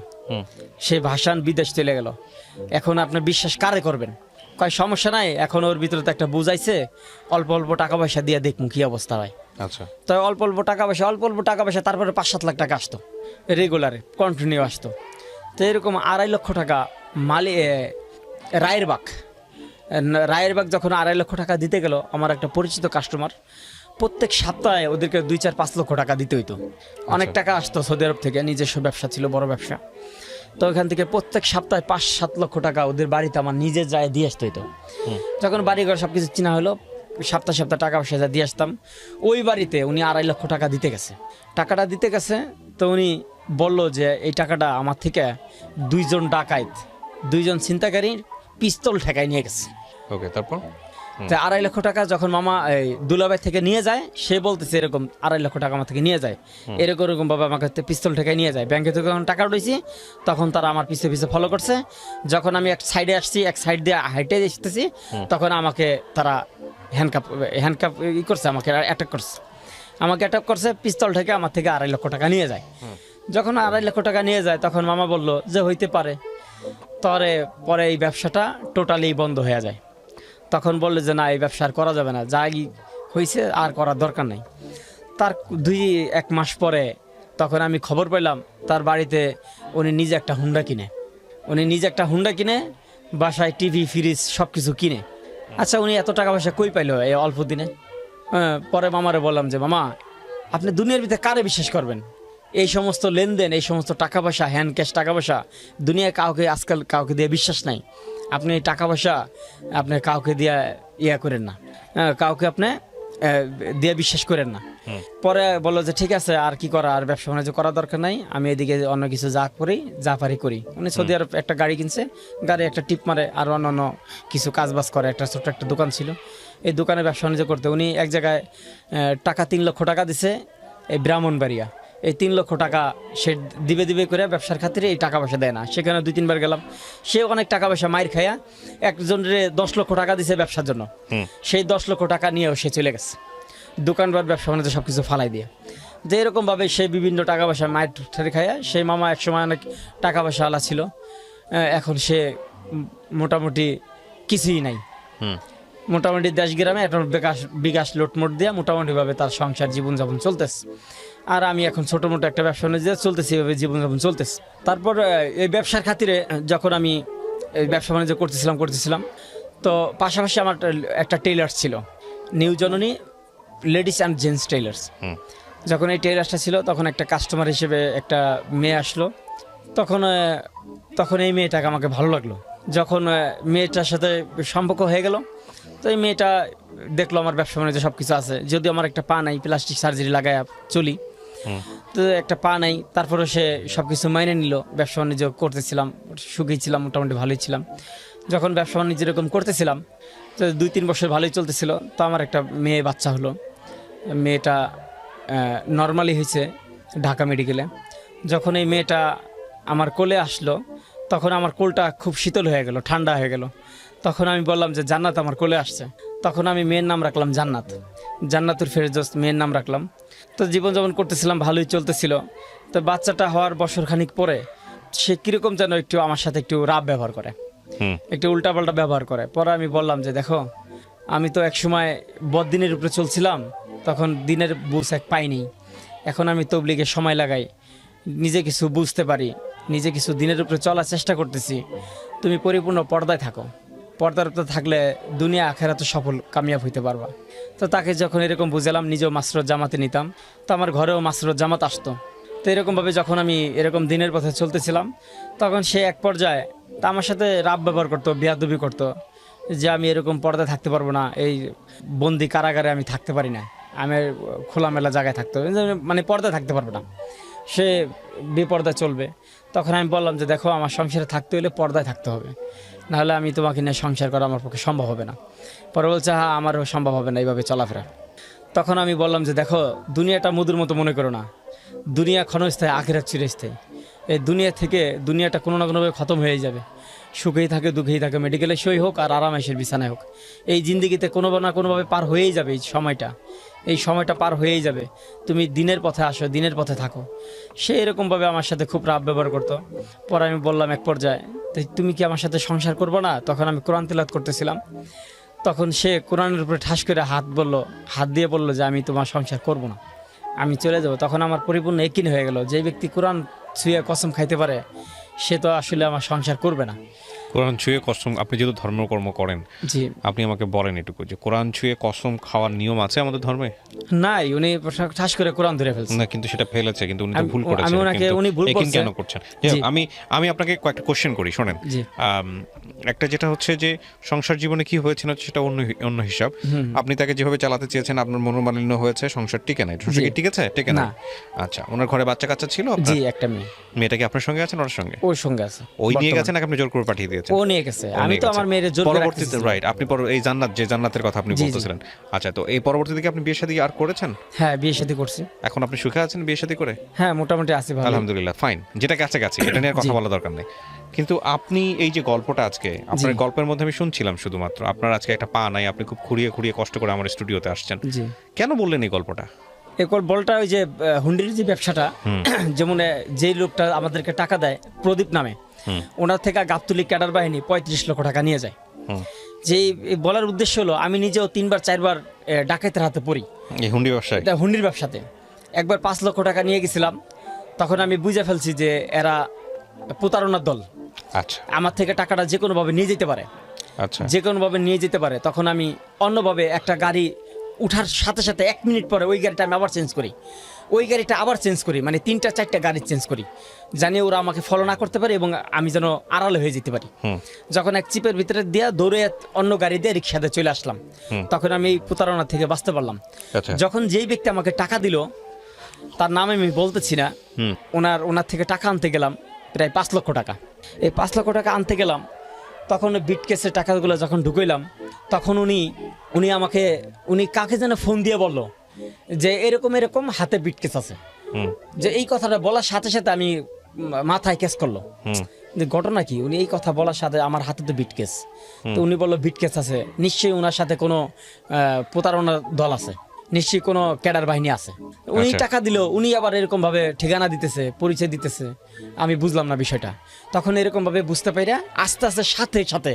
সেই ভাষান বিদেশ চলে গেল। এখন আপনি বিশ্বাস কারে করবেন? কয় সমস্যা নাই, এখন ওর ভিতরে তো একটা বুঝাইছে, অল্প অল্প টাকা পয়সা দিয়ে দেখুন কি অবস্থা হয়। আচ্ছা, তো অল্প অল্প টাকা পয়সা তারপরে 5-7 লাখ টাকা আসতো, রেগুলারে কন্টিনিউ আসতো। তো এরকম 2.5 লক্ষ টাকা রায়েরবাগ যখন 2.5 লক্ষ টাকা দিতে গেল, আমার একটা পরিচিত কাস্টমার, প্রত্যেক সপ্তাহে ওদেরকে 2-4-5 লক্ষ টাকা দিতে হইতো। অনেক টাকা আসতো সৌদি আরব থেকে, নিজস্ব ব্যবসা ছিল, বড় ব্যবসা। তো ওখান থেকে প্রত্যেক সপ্তাহে 5-7 লক্ষ টাকা ওদের বাড়িতে আমার নিজে যায় দিয়ে আসতে হইতো। যখন বাড়ি ঘর সব কিছু চিনা হলো, সপ্তাহে টাকা পয়সা যা দিয়ে আসতাম। ওই বাড়িতে উনি 2.5 লক্ষ টাকা দিতে গেছে। টাকাটা দিতে গেছে, তো উনি বললো যে এই টাকাটা আমার থেকে 2 ডাকাত, 2 ছিনতাইকারীর পিস্তল ঠেকায় নিয়ে গেছে। ওকে, তারপর 2.5 লক্ষ টাকা যখন মামা এই দুলাভাই থেকে নিয়ে যায়, সে বলতেছে এরকম 2.5 লক্ষ টাকা আমার থেকে নিয়ে যায়, এরকম ভাবে আমাকে পিস্তল ঠেকায় নিয়ে যায়। ব্যাংকে থেকে যখন টাকা উঠেছি, তখন তারা আমার পিছে পিছে ফলো করছে। যখন আমি এক সাইডে আসছি, এক সাইড দিয়ে হাইটে এসতেছি, তখন আমাকে তারা হ্যান্ডকাপ করছে, আমাকে অ্যাটাক করছে, পিস্তল ঠেকে আমার থেকে 2.5 লক্ষ টাকা নিয়ে যায়। যখন 2.5 লক্ষ টাকা নিয়ে যায়, তখন মামা বলল যে হইতে পারে। পরে এই ব্যবসাটা টোটালি বন্ধ হয়ে যায়। তখন বললো যে না, এই ব্যবসা আর করা যাবে না, যাই হয়েছে আর করার দরকার নাই। তার 2-1 মাস পরে তখন আমি খবর পেলাম তার বাড়িতে উনি নিজে একটা হুন্ডা কিনে, বাসায় টিভি ফ্রিজ সব কিছু কিনে। আচ্ছা, উনি এত টাকা পয়সা কই পাইলো এই অল্প দিনে? পরে মামারে বললাম যে মামা, আপনি দুনিয়ার ভিতরে কারে বিশ্বাস করবেন? এই সমস্ত লেনদেন, এই সমস্ত টাকা পয়সা, হ্যান্ড ক্যাশ টাকা পয়সা, দুনিয়ায় কাউকে আজকাল কাউকে দিয়ে বিশ্বাস নাই। আপনি টাকা পয়সা আপনি কাউকে দিয়ে ইয়া করেন না, কাউকে আপনি দিয়ে বিশ্বাস করেন না। পরে বললো যে ঠিক আছে, আর কি করা, আর ব্যবসা বাণিজ্য করার দরকার নাই, আমি এদিকে অন্য কিছু যা পারি করি। উনি সৌদি আরব একটা গাড়ি কিনছে, গাড়ি একটা টিপ মারে, আর অন্য কিছু কাজবাজ করে। একটা ছোট্ট একটা দোকান ছিল, এই দোকানে ব্যবসা বাণিজ্য করতে উনি এক জায়গায় টাকা 3 লক্ষ টাকা দিছে, এই ব্রাহ্মণবাড়িয়া। এই 3 লক্ষ টাকা সে দিবে করে ব্যবসার খাতিরে এই টাকা পয়সা দেয় না। সেখানে 2-3 বার গেলাম, সে অনেক টাকা পয়সা মাইর খায়া একজনের 10 লক্ষ টাকা দিছে ব্যবসার জন্য, সেই 10 লক্ষ টাকা নিয়েও সে চলে গেছে দোকানবার ব্যবসা বাণিজ্য সব কিছু ফালাই দিয়ে। যে এরকমভাবে সে বিভিন্ন টাকা পয়সা মায়ের ঠেরে খায়া, সেই মামা একসময় অনেক টাকা পয়সা আলা ছিল, এখন সে মোটামুটি কিছুই নাই। মোটামুটি দেশ গ্রামে এখন বিকাশ লোটমোট দিয়ে মোটামুটিভাবে তার সংসার জীবনযাপন চলতেছে। আর আমি এখন ছোটো মোটো একটা ব্যবসা বাণিজ্য চলতেছি, এভাবে জীবনযাপন চলতেছে। তারপর এই ব্যবসার খাতিরে যখন আমি এই ব্যবসা বাণিজ্য করতেছিলাম, তো পাশাপাশি আমার একটা টেইলার্স ছিল, নিউ জননী লেডিস অ্যান্ড জেন্টস টেইলার্স। যখন এই টেইলার্সটা ছিল, তখন একটা কাস্টমার হিসেবে একটা মেয়ে আসলো। তখন এই মেয়েটাকে আমাকে ভালো লাগলো। যখন মেয়েটার সাথে সম্পর্ক হয়ে গেল, তো এই মেয়েটা দেখলো আমার ব্যবসা বাণিজ্য সব কিছু আছে, যদিও আমার একটা পা নাই, প্লাস্টিক সার্জারি লাগায় চলি, তো একটা পা নাই, তারপরে সে সব কিছু মাইনে নিল। ব্যবসা বাণিজ্য করতেছিলাম, সুখী ছিলাম, মোটামুটি ভালোই ছিলাম। যখন ব্যবসা বাণিজ্য এরকম করতেছিলাম, তো 2-3 বছর ভালোই চলতেছিল। তো আমার একটা মেয়ে বাচ্চা হলো, মেয়েটা নর্মালি হয়েছে ঢাকা মেডিকেলে। যখন এই মেয়েটা আমার কোলে আসলো, তখন আমার কোলটা খুব শীতল হয়ে গেল, ঠান্ডা হয়ে গেল। তখন আমি বললাম যে জান্নাত আমার কোলে আসছে। তখন আমি মেয়ের নাম রাখলাম জান্নাতুল ফেরদৌস, মেয়ের নাম রাখলাম। তো জীবনযাপন করতেছিলাম, ভালোই চলতেছিল। তো বাচ্চাটা হওয়ার বছরখানিক পরে সে কীরকম যেন একটু আমার সাথে একটু রাব ব্যবহার করে, একটু উল্টাপাল্টা ব্যবহার করে। পরে আমি বললাম যে দেখো, আমি তো একসময় বদ্দিনের উপরে চলছিলাম, তখন দিনের বুঝ পাইনি। এখন আমি তবলিগে সময় লাগাই, নিজে কিছু বুঝতে পারি, নিজে কিছু দিনের উপরে চলার চেষ্টা করতেছি। তুমি পরিপূর্ণ পর্দায় থাকো, পর্দার উপরে থাকলে দুনিয়া আখেরাতে সফল কামিয়াব হইতে পারবা। তো তাকে যখন এরকম বুঝালাম, নিজেও মাসরত জামাতে নিতাম, তো আমার ঘরেও মাসরত জামাত আসতো। তো এরকমভাবে যখন আমি এরকম দিনের পথে চলতেছিলাম, তখন সে এক পর্যায়ে তা আমার সাথে রাব ব্যবহার করতো, বিয়াদবি করতো, যে আমি এরকম পর্দায় থাকতে পারবো না, এই বন্দি কারাগারে আমি থাকতে পারি না, আমি খোলামেলা জায়গায় থাকতে হবে, মানে পর্দায় থাকতে পারবো না, সে বেপর্দায় চলবে। তখন আমি বললাম যে দেখো, আমার সংসারে থাকতে হলে পর্দায় থাকতে হবে, নাহলে আমি তোমাকে নিয়ে সংসার করা আমার পক্ষে সম্ভব হবে না। পরে বলছে হ্যাঁ, আমারও সম্ভব হবে না এইভাবে চলাফেরা। তখন আমি বললাম যে দেখো, দুনিয়াটা মধুর মতো মনে করো না, দুনিয়া ক্ষণস্থায়ী, আখিরাত চিরস্থায়ী। এই দুনিয়াটা কোনো না কোনোভাবে খতম হয়ে যাবে, সুখেই থাকে দুঃখেই থাকে, মেডিকেলে সই হোক আর আরামাইশের বিছানায় হোক, এই জিন্দিগিতে কোনো না কোনোভাবে পার হয়েই যাবে। এই সময়টা পার হয়েই যাবে, তুমি দিনের পথে আসো, দিনের পথে থাকো। সে এরকমভাবে আমার সাথে খুব রাব ব্যবহার করতো। পরে আমি বললাম এক পর্যায়ে, তুমি কি আমার সাথে সংসার করবো না? তখন আমি কোরআন তিলাওয়াত করতেছিলাম, তখন সে কোরআনের উপরে ঠাস করে হাত দিয়ে বললো যে আমি তোমার সংসার করব না, আমি চলে যাব। তখন আমার পরিপূর্ণ একিন হয়ে গেল, যে ব্যক্তি কোরআন ছুঁয়ে কসম খাইতে পারে, সে তো আসলে আমার সংসার করবে না। কোরআন ছুঁয়ে কসম, আপনি যেহেতু ধর্মকর্ম করেন, জি, আপনি আমাকে বলেন এটুকু, যে কোরআন ছুঁয়ে কসম খাওয়ার নিয়ম আছে আমাদের ধর্মে? নাই, উনি ঠাস করে কোরআন ধরে ফেলছেন। না, কিন্তু সেটা ফেলেছে, কিন্তু উনি তো ভুল করেছেন। উনি ভুল করছেন, কেন করছেন? আমি আপনাকে কয়েকটা কোশ্চেন করি, শোনেন। একটা যেটা হচ্ছে যে সংসার জীবনে কি হয়েছিল সেটা অন্য হিসাব। আপনি তাকে যেভাবে চালাতে চেয়েছেন, আপনার মনোমালিন্য হয়েছে, সংসার টিকে নাই। সংসার কি টিকে না? আচ্ছা, ওনার ঘরে বাচ্চা কাচ্চা ছিল? জি, একটা মেয়ে। মেয়েটা কি আপনার সঙ্গে আছেন, ওর সঙ্গে? ওর সঙ্গে আছে। ওই নিয়ে গেছেন নাকি আপনি জোর করে পাঠিয়ে দিয়েছেন? ও নিয়ে গেছে, আমি তো আমার মেয়ের জোর করে পরবর্তীতে, রাইট, আপনি এই জান্নাতের কথা আপনি বলতেছিলেন। আচ্ছা, তো এই পরবর্তীতে কি আপনি বিয়ে শাদী আর করেছেন? হ্যাঁ, বিয়ে শাদী করছি। এখন আপনি সুখে আছেন বিয়ে শাদী করে? হ্যাঁ, মোটামুটি আছি, ভালো, আলহামদুলিল্লাহ, ফাইন। যেটা কাছে এটা নিয়ে কথা বলা দরকার নেই। কিন্তু আপনি এই যে গল্পটা আজকে, আপনার গল্পের মধ্যে আমি শুনছিলাম শুধুমাত্র আপনার আজকে একটা পা নাই, আপনি খুব খুঁড়িয়ে কষ্ট করে আমার স্টুডিওতে আসছেন। কেন বললেন এই গল্পটা? বলটা ওই যে হুন্ডির যে ব্যবসাটা, যেমন যেই লোকটা আমাদেরকে টাকা দেয় প্রদীপ নামে, ওনার থেকে গাবতলী ক্যাডার বাহিনী 35 লক্ষ টাকা নিয়ে যায়। যে বলার উদ্দেশ্য হলো, আমি নিজেও 3-4 ডাকাতের হাতে পড়ি হুন্ডির ব্যবসাতে। একবার 5 লক্ষ টাকা নিয়ে গেছিলাম, তখন আমি বুঝে ফেলছি যে এরা প্রতারণার দল। আচ্ছা, আমার থেকে টাকাটা যে কোনোভাবে নিয়ে যেতে পারে, তখন আমি অন্যভাবে একটা গাড়ি উঠার সাথে সাথে 1 মিনিট পরে ওই গাড়িটা আমি আবার চেঞ্জ করি, ওই গাড়িটা আবার চেঞ্জ করি, মানে 3-4টা গাড়ি চেঞ্জ করি, জানি ওরা আমাকে ফলো না করতে পারে এবং আমি যেন আড়ালে হয়ে যেতে পারি। যখন এক চিপের ভিতরে দিয়ে দৌড়ে অন্য গাড়ি দিয়ে রিক্সাতে চলে আসলাম, তখন আমি এই প্রতারণা থেকে বাঁচতে পারলাম। যখন যেই ব্যক্তি আমাকে টাকা দিল, তার নাম আমি বলতেছি না, ওনার থেকে টাকা আনতে গেলাম প্রায় 5 লক্ষ টাকা। এই 5 লক্ষ টাকা আনতে গেলাম, তখন বিটকেসের টাকাগুলো যখন ঢুকাইলাম, তখন উনি আমাকে কাকে যেন ফোন দিয়ে বলল যে এরকম এরকম হাতে বিটকেস আছে। যে এই কথাটা বলার সাথে সাথে আমি মাথায় কেস করলো যে ঘটনা কি, উনি এই কথা বলার সাথে আমার হাতে তো বিটকেস। তো উনি বললো বিটকেস আছে, নিশ্চয়ই ওনার সাথে কোনো প্রতারণার দল আছে, নিশ্চয়ই কোনো ক্যাডার বাহিনী আছে। উনি টাকা দিল, উনি আবার এরকম ভাবে ঠিকানা দিতেছে, পরিচয় দিতেছে, আমি বুঝলাম না বিষয়টা। তখন এরকম ভাবে বুঝতে পাইরা আস্তে আস্তে সাথে সাথে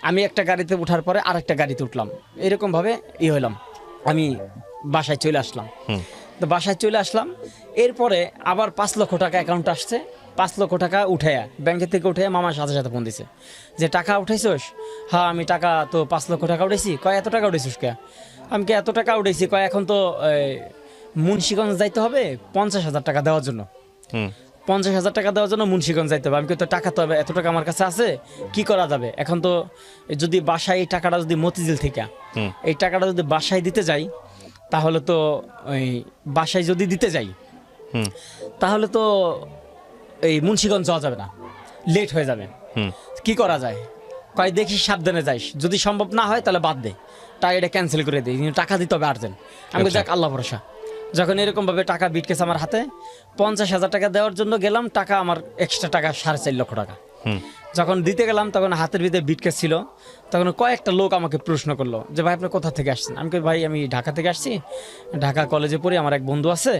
আমি একটা গাড়িতে উঠার পরে আরেকটা গাড়িতে উঠলাম, এরকম ভাবে হইলাম, আমি বাসায় চলে আসলাম। তো বাসায় চলে আসলাম, এরপরে আবার 5 লক্ষ টাকা অ্যাকাউন্টে আসছে। 5 লক্ষ টাকা উঠাইয়া ব্যাংকের থেকে উঠাইয়া মামার সাথে সাথে ফোন দিছে যে টাকা উঠাইছোস? হ্যাঁ আমি টাকা তো 5 লক্ষ টাকা উঠাইছি। কয় এত টাকা উঠাইছিস কে? আমি কি এত টাকা উঠাইছি? কয় এখন তো মুন্সিগঞ্জ যাইতে হবে 50,000 টাকা দেওয়ার জন্য, 50,000 টাকা দেওয়ার জন্য মুন্সিগঞ্জ যাইতে হবে। আমি তো টাকা তো এত টাকা আমার কাছে আছে, কি করা যাবে এখন? তো যদি বাসায় এই টাকাটা যদি মতিঝিল থেকে এই টাকাটা যদি বাসায় দিতে যাই, তাহলে তো ওই বাসায় যদি দিতে যাই তাহলে তো এই মুন্সিগঞ্জ যাওয়া যাবে না, লেট হয়ে যাবে, কি করা যায়? কয় দেখি সাবধানে যাইস, যদি সম্ভব না হয় তাহলে বাদ দে, তাই এটা ক্যান্সেল করে দিই, টাকা দিতে হবে আর্জেন্ট। আমি যাক আল্লাহ ভরসা। যখন এরকম ভাবে টাকা বিটকেস আমার হাতে, 50,000 টাকা দেওয়ার জন্য গেলাম, টাকা আমার এক্সট্রা টাকা 4.5 লক্ষ টাকা। যখন দিতে গেলাম তখন হাতের ভিতরে বিটকেস ছিল। তখন কয়েকটা লোক আমাকে প্রশ্ন করলো যে ভাই আপনি কোথা থেকে আসছেন? আমি কই ভাই আমি ঢাকা থেকে আসছি, ঢাকা কলেজে পড়ি, আমার এক বন্ধু আছে,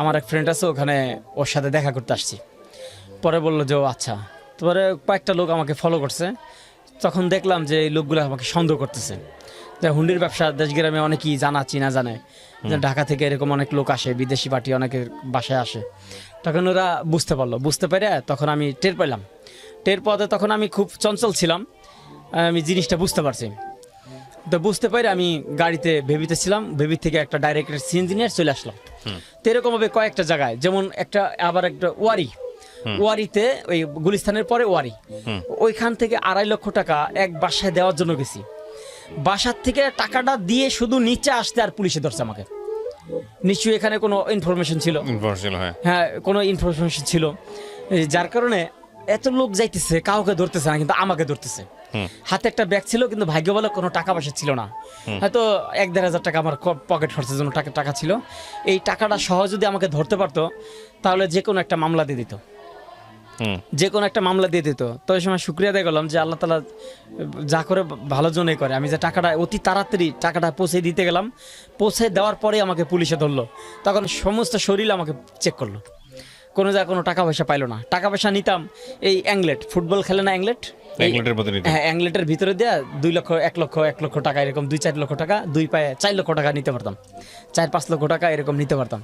আমার এক ফ্রেন্ড আছে, ওখানে ওর সাথে দেখা করতে আসছি। পরে বললো যে ও আচ্ছা। তারপরে কয়েকটা লোক আমাকে ফলো করছে। তখন দেখলাম যে এই লোকগুলো আমাকে সন্দেহ করতেছে যে হুন্ডির ব্যবসা দেশগ্রামে অনেকেই চিনা জানে যে ঢাকা থেকে এরকম অনেক লোক আসে, বিদেশি পার্টি অনেকের বাসায় আসে। তখন ওরা বুঝতে পেরে তখন আমি টের পেলাম। টের পাওয়াতে তখন আমি খুব চঞ্চল ছিলাম, আমি জিনিসটা বুঝতে পারছি। তো বুঝতে পারে আমি গাড়িতে ভেবিতে ছিলাম, ভেবি থেকে একটা ডাইরেক্ট সিএনজি নিয়ে চলে আসলাম। তো এরকমভাবে কয়েকটা জায়গায়, যেমন একটা ওয়ারিতে, ওই গুলিস্তানের পরে ওয়ারি, ওইখান থেকে 2.5 লক্ষ টাকা এক বাসায় দেওয়ার জন্য গেছি। বাসার থেকে টাকাটা দিয়ে শুধু নিচে আসতে আর পুলিশে ধরছে আমাকে। নিশ্চয়ই এখানে কোনো ইনফরমেশন ছিল, হ্যাঁ কোনো ইনফরমেশন ছিল, যার কারণে এত লোক যাইতেছে, কাউকে ধরতেছে না, কিন্তু আমাকে ধরতেছে। হাতে একটা ব্যাগ ছিল, কিন্তু ভাগ্য বলে কোনো টাকা পয়সা ছিল না, হয়তো 1-1.5 হাজার টাকা আমার পকেট খরচের জন্য টাকা ছিল। এই টাকাটা সহ যদি আমাকে ধরতে পারতো তাহলে যে কোনো একটা মামলা দিয়ে দিত, তো ওই সময় শুক্রিয়া আদায় করলাম যে আল্লাহ তাআলা যা করে ভালোর জন্যই করে। আমি যে টাকাটা অতি তাড়াতাড়ি টাকাটা পৌঁছে দিতে গেলাম, পৌঁছে দেওয়ার পরে আমাকে পুলিশে ধরলো। তখন সমস্ত শরীর আমাকে চেক করলো, কোনো জায়গায় কোনো টাকা পয়সা পাইলো না। টাকা পয়সা নিতাম এই অ্যাংলেট, ফুটবল খেলে না অ্যাংলেট, হ্যাঁ অ্যাংলেটের ভিতরে দেওয়া 2 লক্ষ 1 লক্ষ টাকা, এরকম 2-4 লক্ষ টাকা, 2 পায়ে 4 লক্ষ টাকা নিতে পারতাম, 4-5 লক্ষ টাকা এরকম নিতে পারতাম।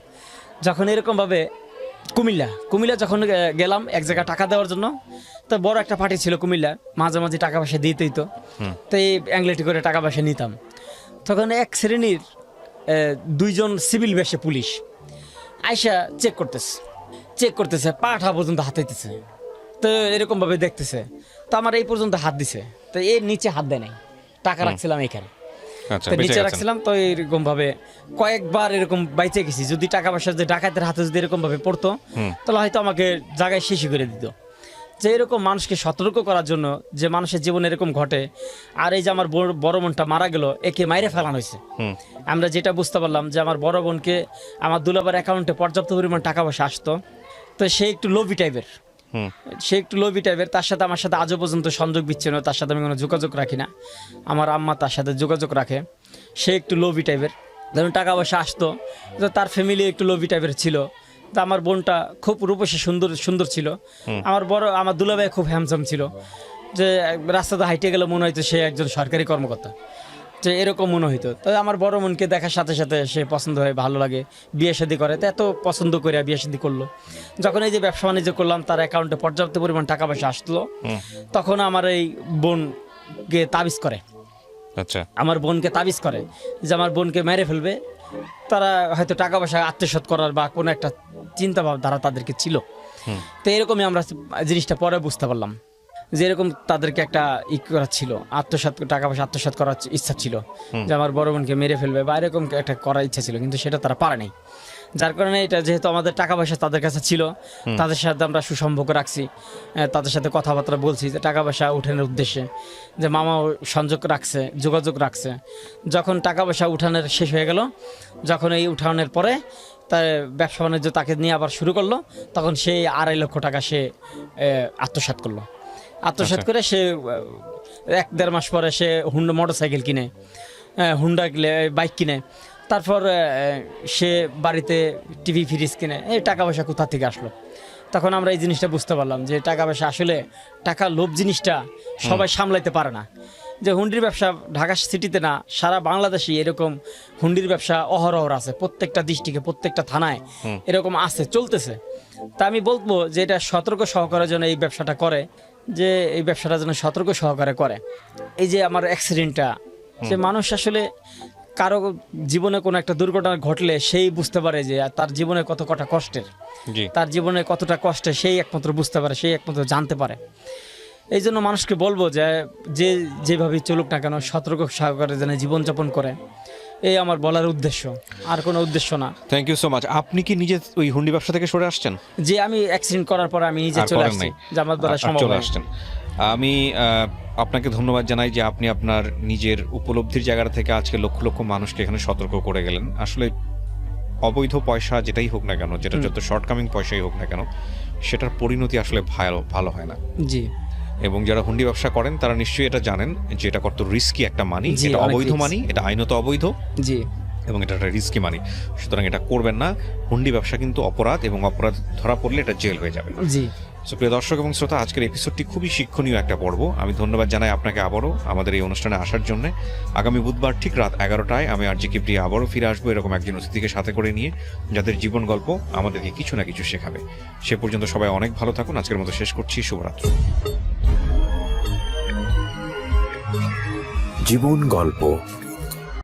যখন এরকমভাবে কুমিল্লা যখন গেলাম এক জায়গায় টাকা দেওয়ার জন্য, তো বড় একটা পার্টি ছিল কুমিল্লা, মাঝে মাঝে টাকা পয়সা দিতেই তো এই অ্যাংলেটি করে টাকা পয়সা নিতাম। তখন এক শ্রেণীর 2 জন সিভিল বেশে পুলিশ আইসা চেক করতেছে, পাঠা পর্যন্ত হাতাইতেছে, তো এরকম ভাবে দেখতেছে। তো আমার এই পর্যন্ত হাত দিছে, তো এর নিচে হাত দেয় নাই, টাকা রাখছিলাম এখানে, নিচে রাখছিলাম। তো এরকম ভাবে কয়েকবার এরকম বাইচে গেছি। যদি টাকা পয়সা যে ডাকাতের হাতে যদি এরকম ভাবে পড়তো তাহলে হয়তো আমাকে জায়গায় শেষ করে দিত। যে এরকম মানুষকে সতর্ক করার জন্য যে মানুষের জীবনে এরকম ঘটে। আর এই যে আমার বড় বোনটা মারা গেল, একে মাইরে ফেলানো হয়েছে। আমরা যেটা বুঝতে পারলাম যে আমার বড় বোনকে আমার দুলাবার অ্যাকাউন্টে পর্যাপ্ত পরিমাণ টাকা পয়সা আসতো, তো সে একটু লোভী টাইপের, তার সাথে আমার সাথে আজও পর্যন্ত সংযোগ বিচ্ছিন্ন, তার সাথে আমি কোনো যোগাযোগ রাখি না। আমার আম্মা তার সাথে যোগাযোগ রাখে। সে একটু লোভী টাইপের, ধরুন টাকা পয়সা আসতো, তো তার ফ্যামিলি একটু লোভী টাইপের ছিল। তা আমার বোনটা খুব রূপসী সুন্দর ছিল। আমার দুলাভাই খুব হ্যান্ডসাম ছিল, যে রাস্তাতে হাইটে গেলে মনে হয়তো সে একজন সরকারি কর্মকর্তা, যে এরকম মনে হইতো। তো আমার বড় বোনকে দেখার সাথে সাথে সে পছন্দ হয়, ভালো লাগে, বিয়ে শাদী করে। তো এত পছন্দ করে বিয়ে শাদী করলো। যখন এই যে ব্যবসা বাণিজ্য করলাম, তার অ্যাকাউন্টে পর্যাপ্ত পরিমাণ টাকা পয়সা আসলো, তখন আমার এই বোনকে তাবিজ করে আচ্ছা, আমার বোনকে তাবিজ করে যে আমার বোনকে মেরে ফেলবে। তারা হয়তো টাকা পয়সা আত্মসাৎ করার বা কোনো একটা চিন্তা ভাবনা তাদেরকে ছিল। তো এরকমই আমরা জিনিসটা পরে বুঝতে পারলাম যে এরকম তাদেরকে একটা করা ছিল, টাকা পয়সা আত্মসাৎ করার ইচ্ছা ছিল, যে আমার বড় বোনকে মেরে ফেলবে বা এরকম একটা করার ইচ্ছা ছিল, কিন্তু সেটা তারা পারে নাই। যার কারণে এটা যেহেতু আমাদের টাকা পয়সা তাদের কাছে ছিল, তাদের সাথে আমরা সুসম্পর্ক রাখছি, তাদের সাথে কথাবার্তা বলছি যে টাকা পয়সা উঠানোর উদ্দেশ্যে, যে মামাও যোগাযোগ রাখছে। যখন টাকা পয়সা উঠানোর শেষ হয়ে গেল, যখন এই উঠানোর পরে তার ব্যবসা বাণিজ্য তাকে নিয়ে আবার শুরু করলো, তখন সেই 2.5 লক্ষ টাকা সে আত্মসাৎ করলো। আত্মসাৎ করে সে 1-1.5 মাস পরে সে হুন্ডা মোটরসাইকেল কিনে, হুন্ডা বাইক কিনে, তারপর সে বাড়িতে টিভি ফ্রিজ কিনে। এই টাকা পয়সা কোথা থেকে আসলো? তখন আমরা এই জিনিসটা বুঝতে পারলাম যে টাকা পয়সা আসলে, টাকা লোভ জিনিসটা সবাই সামলাইতে পারে না। যে হুন্ডির ব্যবসা ঢাকা সিটিতে না, সারা বাংলাদেশে এরকম হুন্ডির ব্যবসা অহরহ আছে, প্রত্যেকটা ডিস্ট্রিক্টে প্রত্যেকটা থানায় এরকম আছে, চলতেছে। তা আমি বলবো যে এটা সতর্ক সহকারে যেন এই ব্যবসাটা করে, যে এই ব্যবসাটা যেন সতর্ক সহকারে করে। এই যে আমার অ্যাক্সিডেন্টটা, যে মানুষ আসলে কারো জীবনে কোনো একটা দুর্ঘটনা ঘটলে সেই বুঝতে পারে যে তার জীবনে কতটা কষ্টের, তার জীবনে কতটা কষ্টে সেই একমাত্র বুঝতে পারে, সেই একমাত্র জানতে পারে। এই জন্য মানুষকে বলবো যে যেভাবে চলুক না কেন, সতর্ক সহকারে যেন জীবনযাপন করে, এই আমার বলার উদ্দেশ্য, আর কোনো উদ্দেশ্য না। Thank you so much. আপনি কি নিজে ওই হুন্ডি ব্যবসা থেকে সরে আসছেন? যে আমি অ্যাক্সিডেন্ট করার পর আমি নিজে চলে আসছি, যে আমার দ্বারা সম্ভব চলে আসছেন। আমি আপনাকে ধন্যবাদ জানাই যে আপনি আপনার নিজের উপলব্ধির জায়গা থেকে আজকে লক্ষ লক্ষ মানুষকে এখানে সতর্ক করে গেলেন। আসলে অবৈধ পয়সা যেটাই হোক না কেন, যেটা যত শর্টকামিং পয়সাই হোক না কেন, সেটার পরিণতি আসলে ভালো হয় না। জি। এবং যারা হুন্ডি ব্যবসা করেন তারা নিশ্চয়ই এটা জানেন যে এটা কত রিস্কি একটা মানি, এটা অবৈধ মানি, এটা আইনত অবৈধ। জি। এবং এটা একটা রিস্কি মানি, সুতরাং এটা করবেন না। হুন্ডি ব্যবসা কিন্তু অপরাধ, এবং অপরাধ ধরা পড়লে এটা জেল হয়ে যাবে। জি। প্রিয় দর্শক এবং শ্রোতা, আজকের এপিসোডটি খুবই শিক্ষণীয় একটা পর্ব। আমি ধন্যবাদ জানাই আপনাকে আবারও আমাদের এই অনুষ্ঠানে আসার জন্য। আগামী বুধবার ঠিক রাত 11টায় আমি আর জি কিবরি আবারও ফিরে আসবো এরকম একজন অতিথিকে সাথে করে নিয়ে, যাদের জীবন গল্প আমাদেরকে কিছু না কিছু শেখাবে। সে পর্যন্ত সবাই অনেক ভালো থাকুন। আজকের মতো শেষ করছি। শুভরাত্রি। জীবন গল্প।